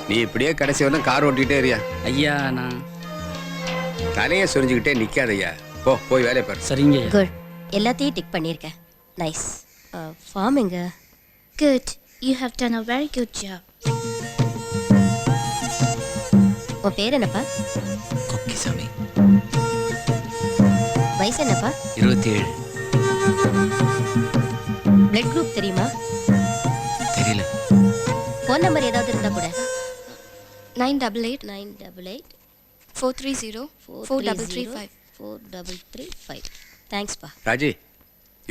நீ இப்படியே கடைசி வரலாம் கார் ஓட்டிக்கிட்டே இருயா. ஐயா நான் தலையை சொரிஞ்சுக்கிட்டே நிற்காதையா. போய் வேலையை பாரு. சரிங்க. குட், எல்லாத்தையும் டிக் பண்ணியிருக்கேன். நைஸ். ஃபார்ம் எங்க? Good. You have done a very good job. உன் பேர் என்னப்பா? கொக்கிசாமி. வயசு என்னப்பா? 27. பிளட் குரூப் தெரியுமா? தெரியல. ஃபோன் நம்பர் ஏதாவது இருந்தா கூட. 988 430 4335. 4335. தேங்க்ஸ்ப்பா. Raji,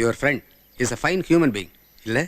your friend is a fine human being இல்லை?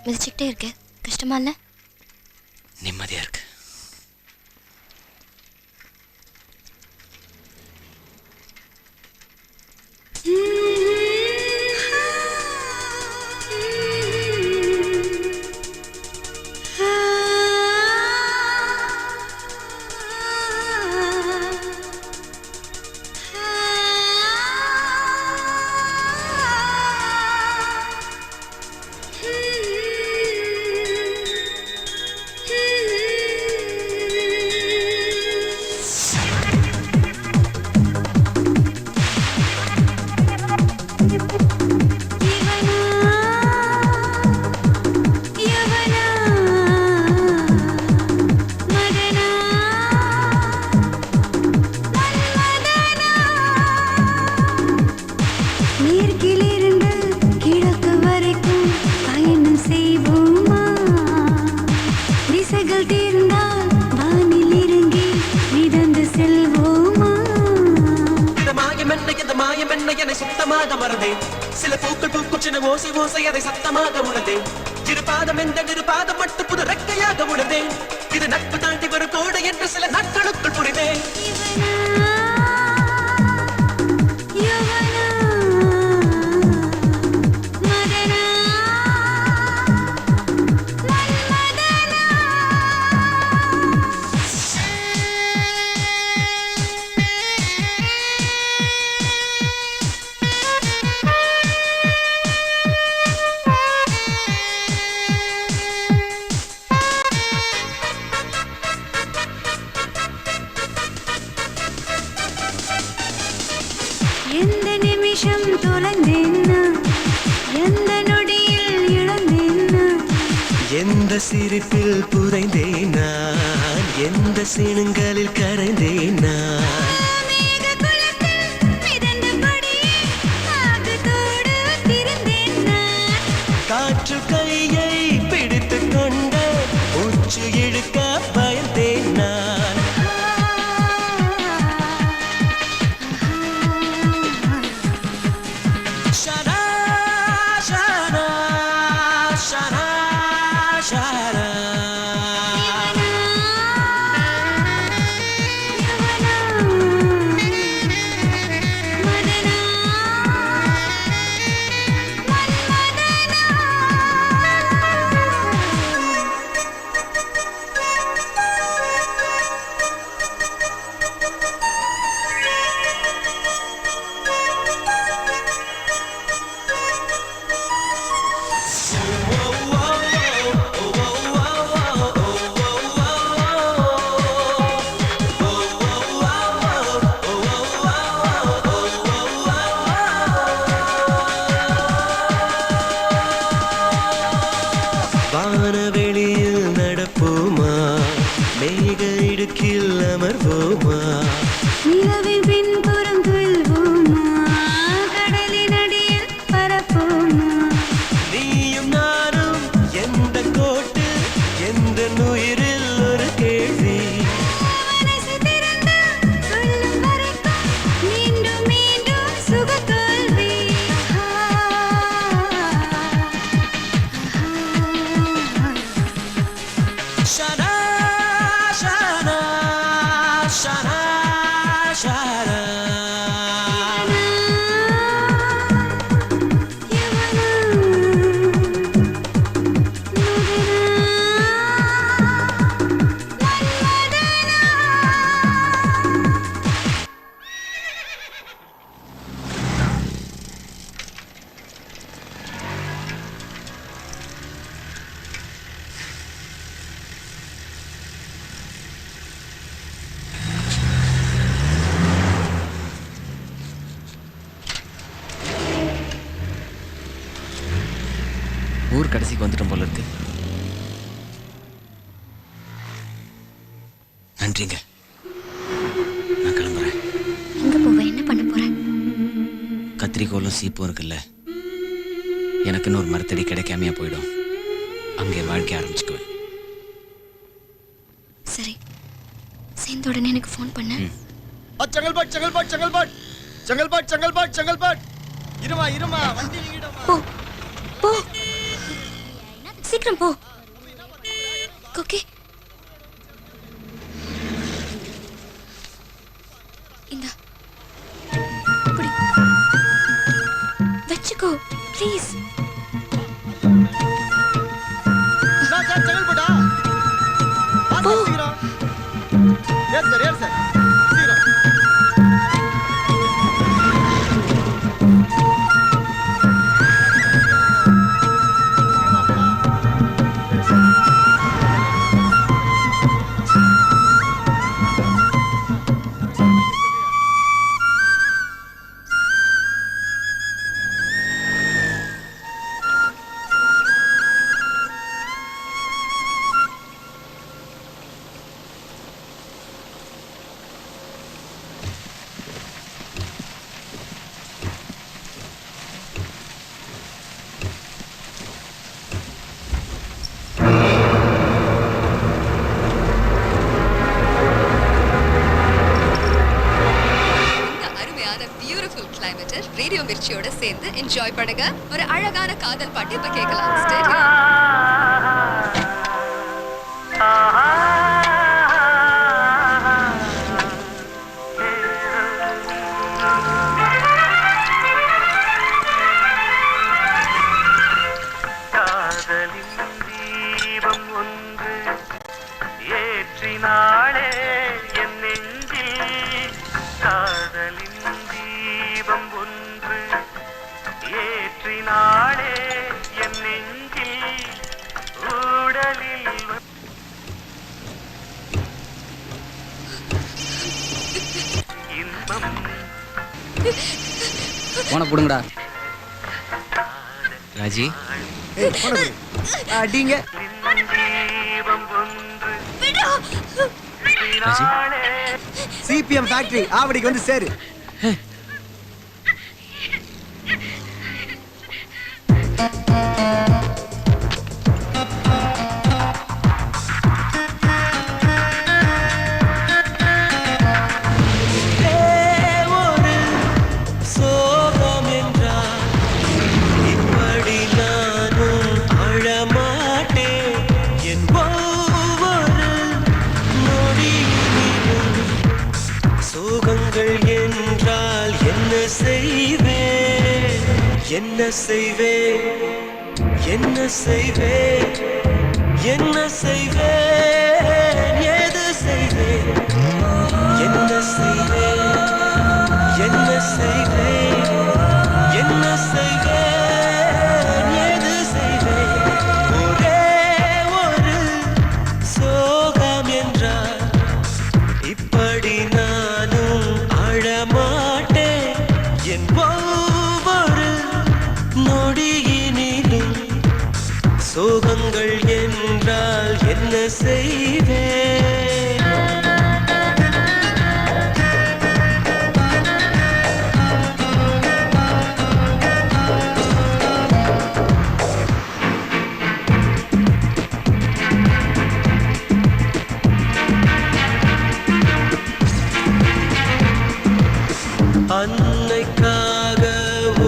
மிதிச்சுக்கிட்டே இருக்க கஷ்டமா இல்லை? நிம்மதியா இருக்கு. சுத்தமாக மறந்தேன். சில பூக்கள் பூக்கும் சின்ன ஓசை ஓசை அதை சத்தமாக உணர்ந்தேன். இருபாதம் எந்த நிருபாதம் மட்டும் புது ரெக்கையாக உணர்ந்தேன். இது நட்பு தாண்டி வரும் கோடை என்று சில நாட்களுக்குள் புரிந்தேன். எந்த நிமிஷம் தொலைந்தேன்னா, எந்த நொடியில் இழந்தேன்னா, எந்த சிரிப்பில் புதைந்தேன் நான், எந்த சினுங்களில் கரைந்தேன் நான். காற்று கையை பிடித்துக் கொண்ட உச்சி இழு ஷானா வானவெளியில் நடப்போமா மேக இடுக்கில் அமர்வோமா நிலவின் பின்புறம் துயில்வோமா கடலின் அடியில் பரப்போமா நீயும் நானும் எந்த கோட்டு எந்த உயிரில் ஒரு கேள்வி மனசு திறந்து சொல்லும் வரைக்கும் மீண்டும் மீண்டும் சுகத்தோல்வி ஷானா ஷானா ஷானா ஷானா ஊர் கடைசிக்கு வந்துட்டோம் போல இருக்கு. நன்றிங்க, நான் கிளம்புறேன். எங்க போவ? என்ன பண்ண போற? கத்திரிக்கோலும் சீப்பும் இருக்குல்ல, எனக்குன்னு ஒரு மரத்தடி கிடைக்காமையா போயிடும். அங்கே வாழ்க்கை ஆரம்பிச்சுக்குவேன். சரி, சேர்ந்த உடனே எனக்கு ஃபோன் பண்ண. செங்கல்பட் செங்கல்பட் செங்கல்பட் செங்கல்பட் செங்கல்பட் செங்கல்பட் இருமா இருமா வண்டி போ போ, சீக்கிரம் போ. ஓகே, இந்தா குடி, வச்சுக்கோ ப்ளீஸ். செங்கல்பட்டா ஏன் சார் ஏன் சார் ரேடியோ மிர்ச்சியோட சேர்ந்து என்ஜாய் பண்ணுங்க. ஒரு அழகான காதல் பாட்டு இப்ப கேட்கலாம். ஸ்டேடியம் ஏற்றினாளே என் நெஞ்சில் காதலின் தீபம் ஒன்று ஏற்றினாளே என் நெஞ்சில் ஊடலில் இன்பம் போன போடுங்கடா ராஜி. அடிங்க தீபம் ஒன்று ராஜி, சிபிஎம் ஃபேக்டரி ஆவடிக்கு வந்து சேரு. ஒரு சோகம் என்றால் இப்படி நானும் அழமாட்டேன். என்ன செய்வேன் என்ன செய்வேன் என்ன செய்வேன் ஏது செய்வேன் என்ன செய்வேன் என்ன செய்வேன் என்ன செய்வேன் ஏது செய்வேன் ஒரே ஒரு சோகம் என்றால் இப்படி நானும் அழமாட்டேன் என் ஒவ்வொரு நொடியினிலும் சோகங்கள் என்றால் என்ன செய்வேன் அன்னைக்காக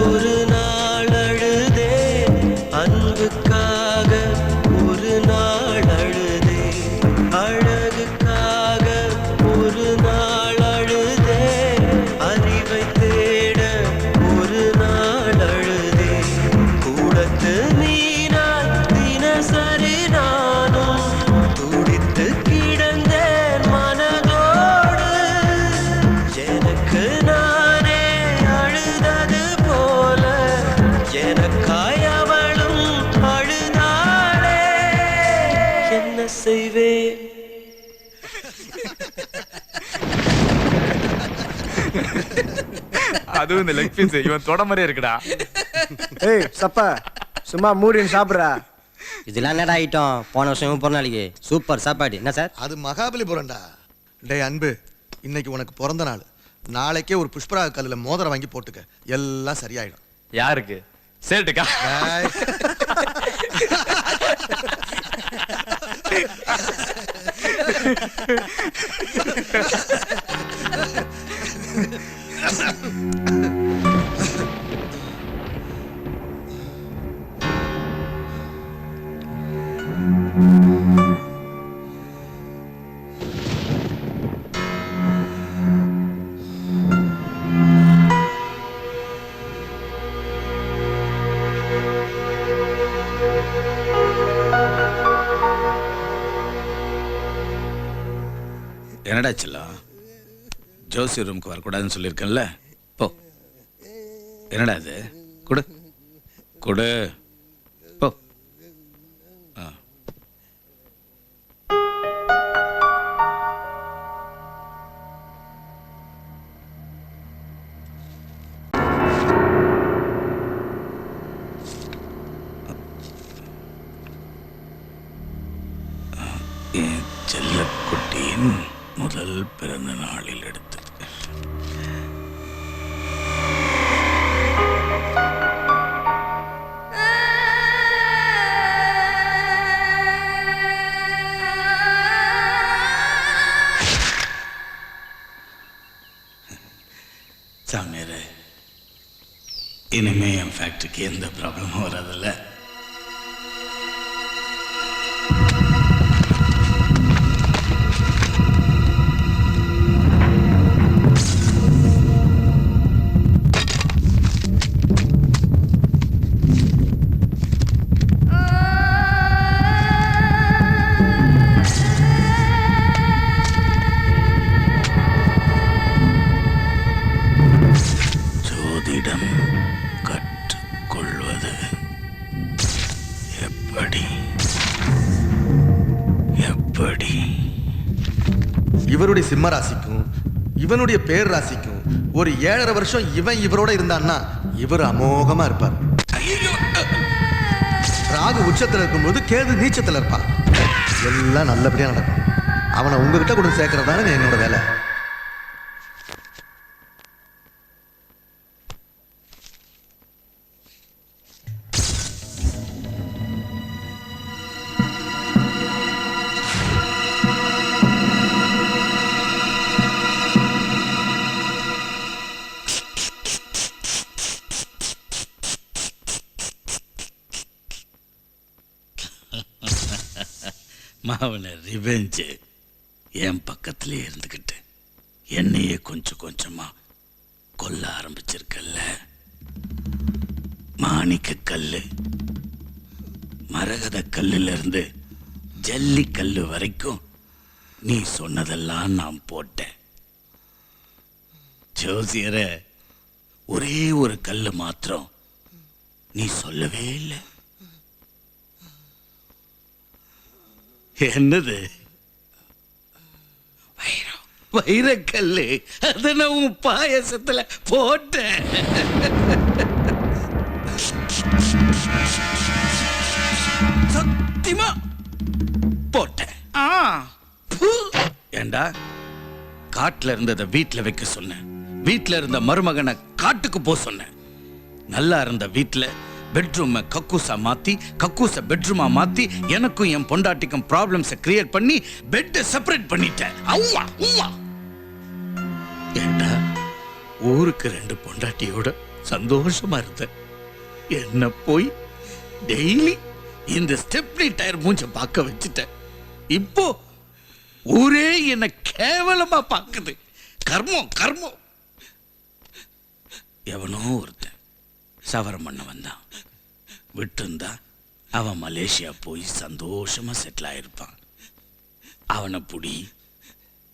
ஒரு நாள் அழுதே அன்புக்காக ஒரு நாள் அழுதே அழகுக்காக ஒரு நாள் அழுதே அறிவை தேட ஒரு நாள் அழுதே கூடத்து நீனாய் தினசரி நானும் துடித்து கிடந்தேன் மனதோடு எனக்கு நானே அழுதது போல எனக்காய் அவளும் அழுதாளே என்ன செய்வேன் அதுவும் இந்த லெக் பீஸ் இவன் தொட மாதிரியே இருக்குடா. ஏய் சப்பா சும்மா மூடின்னு சாப்பிட்றா. இதெல்லாம் என்னடா ஐட்டம்? போன வருஷம் பிறந்த நாளைக்கு சூப்பர் சாப்பாடு. என்ன சார்? அது மகாபலிபுரம்டா. டேய் அன்பு, இன்னைக்கு உனக்கு பிறந்த நாள். நாளைக்கே ஒரு புஷ்பராக கல்லில் மோதிரம் வாங்கி போட்டுக்க, எல்லாம் சரியாயிடும். யாருக்கு? சேட்டுக்கா? என்னடா செல்லம், ஜோசி ரூமுக்கு வரக்கூடாதுன்னு சொல்லியிருக்கேன்ல, போ. என்னடா இது? கொடு கொடு, போ. என் செல்லக்குட்டியின் முதல் பிறந்த நாளில் எடுத்தது. சாமியாரே, இனிமே என் ஃபேக்டரிக்கு எந்த ப்ராப்ளமும் வராதில்ல? ஜோதிடம் கற்றுக்கொள்வது எப்படி எப்படி? இவருடைய சிம்ம ராசிக்கும் இவனுடைய பேர் ராசிக்கும் ஒரு 7.5 வருஷம் இவன் இவரோட இருந்தான்னா இவர் அமோகமா இருப்பார். ராகு உச்சத்துல இருக்கும்போது கேது நீச்சத்துல இருப்பான். எல்லாம் நல்லபடியா நடக்கும். அவனை உங்ககிட்ட கொண்டு சேர்க்கறதான என்னோட வேலை. மாவன ரிவெஞ்சு என் பக்கத்திலே இருந்துக்கிட்டு என்னையே கொஞ்சம் கொஞ்சமா கொல்ல ஆரம்பிச்சிருக்கல்ல, மாணிக்க கல்லு, மரகத கல்லுல இருந்து ஜல்லி கல்லு வரைக்கும் நீ சொன்னதெல்லாம் நான் போட்டேன். ஜோசியர ஒரே ஒரு கல்லு மாத்திரம் நீ சொல்லவே இல்லை. என்னது? வைரக்கல்லு. அத நான் உன் பாயசத்துல போட்டேன். சத்தியமா போட்டேன். ஏண்டா காட்டுல இருந்ததை வீட்டுல வைக்க சொன்னேன், வீட்டுல இருந்த மருமகனை காட்டுக்கு போ சொன்னேன். நல்லா இருந்த வீட்டுல பெட்ரூமை கக்கூசா மாத்தி, கக்கூச பெட்ரூமா மாத்தி, எனக்கும் என் பொண்டாட்டிக்கும் ப்ராப்ளம்ஸை கிரியேட் பண்ணி பெட்டை செப்பரேட் பண்ணிட்டேன். அவ்வா அவ்வா. ஏண்டா ஊருக்கு 2 பொண்டாட்டியோட சந்தோஷமா இருந்த என்ன போய் டெய்லி இந்த ஸ்டெப்னி டயர் மூஞ்ச பார்க்க வச்சுட்ட. இப்போ ஊரே என்ன கேவலமா பார்க்குது. கர்மம் கர்மம். எவனோ ஒருத்தன் சவரம் பண்ண வந்தான். விட்டுருந்தா அவன் மலேசியா போய் சந்தோஷமா செட்டில் ஆயிருப்பான். அவனை புடி,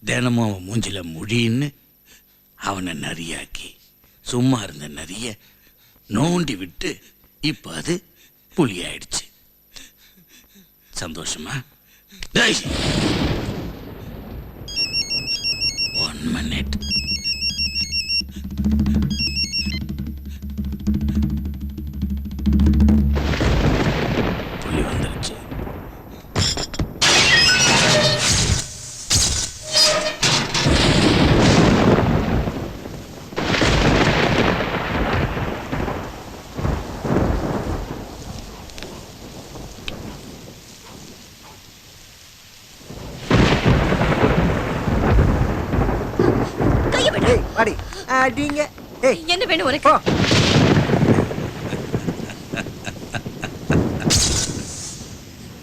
தினமும் அவன் மூஞ்சில முடின்னு அவனை நரியாக்கி, சும்மா இருந்த நரிய நோண்டி விட்டு இப்ப அது புலி ஆயிடுச்சு. சந்தோஷமா? 1 minute. புலி வந்துருச்சு. வாடி அடிங்க. ஏய் என்ன வேணும் உனக்கு?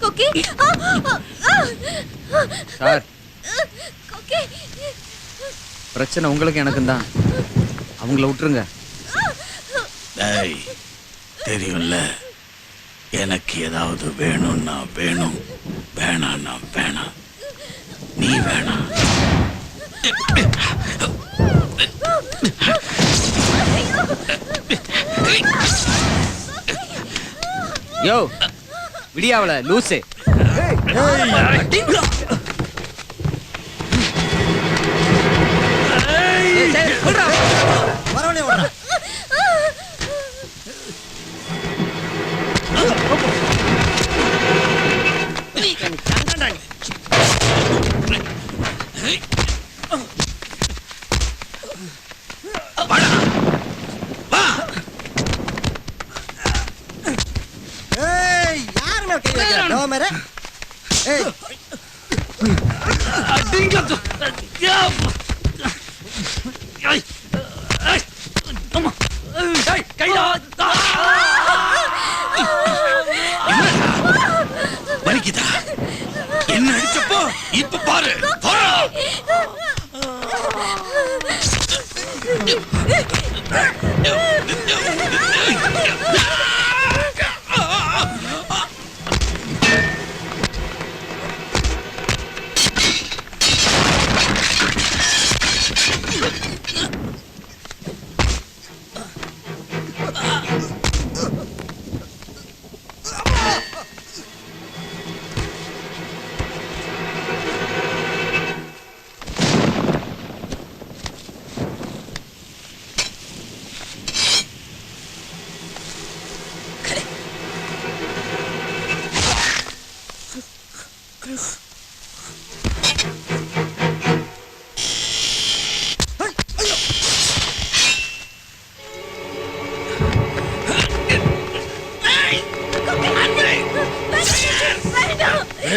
கோக்கி. சார், கோக்கி. பிரச்சனை உங்களுக்கு எனக்கும் தான். அவங்கள விட்டுருங்க. டேய், தெரியும்ல, எனக்கு ஏதாவது வேணும்னா வேணும், வேணான்னா வேணாம். நீ வேணாம். யோ விடியாவல லூசு. வரவனே வரடா. ஏய் யார் மேல கை வைக்கற? டோ மேரே. ஏய் அடிங்க. அம்மா. டேய் கைடா. வலிக்குதா? என்ன அடிச்சப்போ இப்ப பாரு.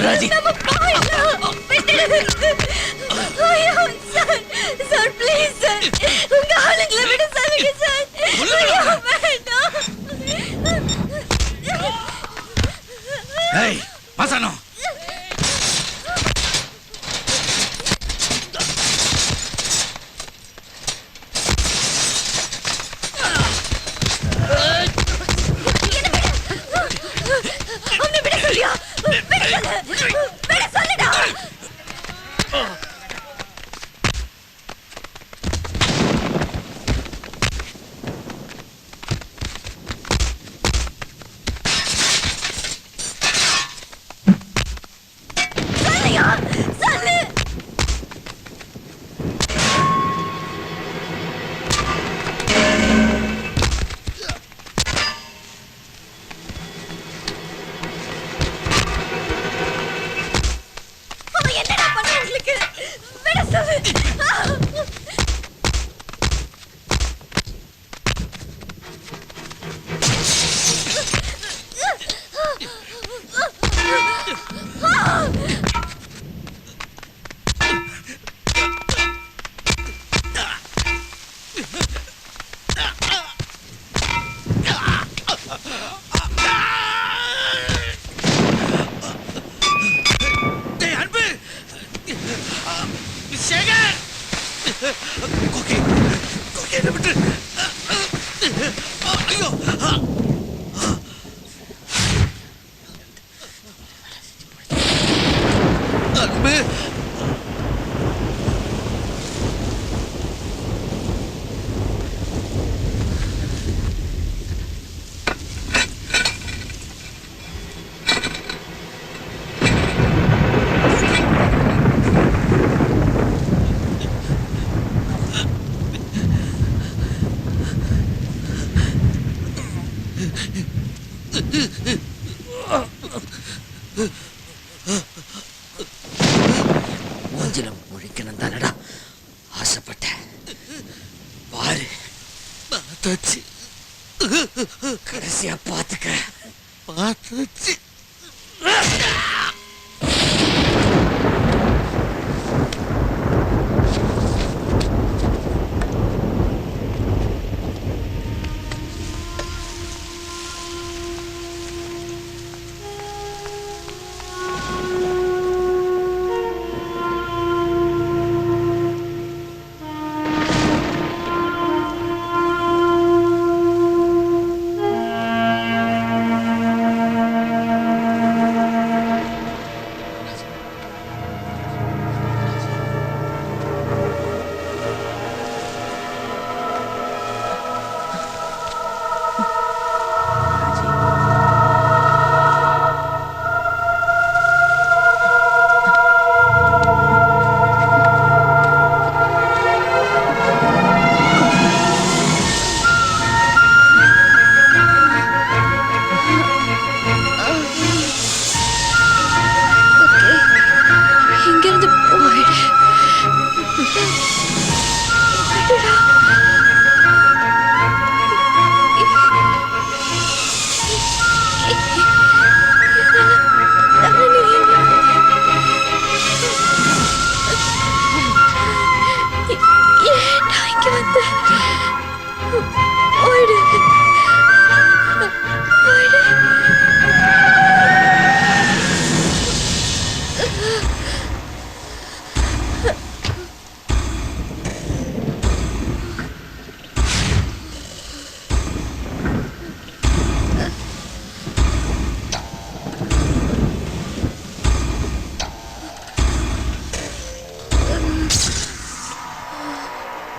ராஜி. சார் ப்ளீஸ் சார், உங்க ஆளுங்களை விட சொல்லுங்க சார். வேண்டாம். ஏய் மசானோ, மூஞ்சில முழிக்கணும் தானடா ஆசைப்பட்டேன். பாரு பார்த்தாச்சு, கடைசியா பார்த்துக்க பார்த்தாச்சு.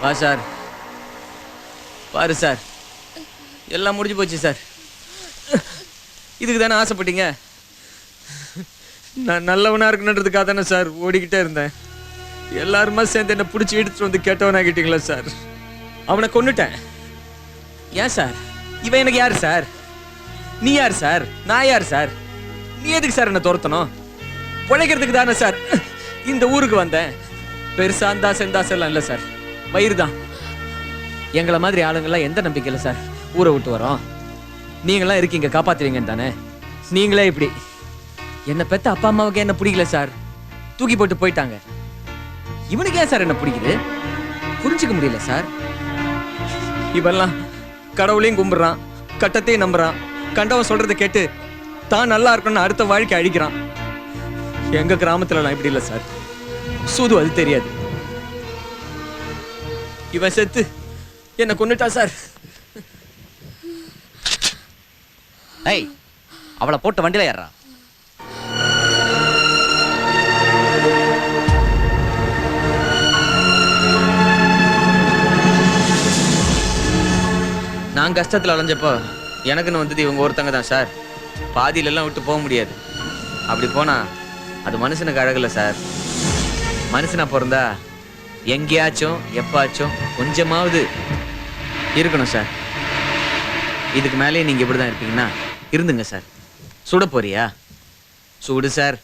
வா சார், பாரு சார், எல்லாம் முடிஞ்சு போச்சு சார். இதுக்கு தானே ஆசைப்பட்டீங்க? நான் நல்லவனா இருக்கணுன்றதுக்காக தானே சார் ஓடிக்கிட்டே இருந்தேன். எல்லாருமா சேர்ந்து என்னை பிடிச்சி எடுத்துட்டு வந்து கேட்டவனாகிட்டீங்களா சார்? அவனை கொன்னுட்டேன். ஏன் சார்? இவன் எனக்கு யாரு சார்? நீ யார் சார்? நான் யார் சார்? நீ எதுக்கு சார் என்ன துரத்தணும்? பிழைக்கிறதுக்கு தானே சார் இந்த ஊருக்கு வந்தேன். பெருசா அந்தா செந்தாசெல்லாம் இல்லை சார், வயிறு தான். எங்களை மாதிரி ஆளுங்கள்லாம் எந்த நம்பிக்கையில் சார் ஊரை விட்டு வரோம்? நீங்களாம் இருக்கீங்க, காப்பாற்றுவீங்கன்னு தானே. நீங்களே இப்படி என்னை பெத்த அப்பா அம்மாவுக்கு என்ன பிடிக்கல சார், தூக்கி போட்டு போயிட்டாங்க. இவனுக்கு ஏன் சார் என்ன பிடிக்குது? புரிஞ்சுக்க முடியல சார். இவெல்லாம் கடவுளையும் கும்பிட்றான், கட்டத்தையும் நம்புறான், கண்டவன் சொல்றதை கேட்டு தான் நல்லா இருக்கணும்னு அடுத்த வாழ்க்கை அழிக்கிறான். எங்க கிராமத்துலலாம் இப்படி இல்லை சார், சூது அது தெரியாது. இவன் செத்து என்ன கொன்னுட்டா சார். ஏய், அவளை போட்டு வண்டியில ஏறா. நான் கஷ்டத்தில் அலைஞ்சப்போ எனக்குன்னு வந்தது இவங்க ஒருத்தங்க தான் சார். பாதியிலெல்லாம் விட்டு போக முடியாது. அப்படி போனா அது மனுஷனுக்கு அழகில்ல சார். மனுஷனா பிறந்தா எங்கேயாச்சும் எப்பாச்சும் கொஞ்சமாவது இருக்கணும் சார். இதுக்கு மேலே நீங்கள் இப்படி தான் இருப்பீங்கன்னா இருந்துங்க சார். சுட போறியா? சுடு சார்.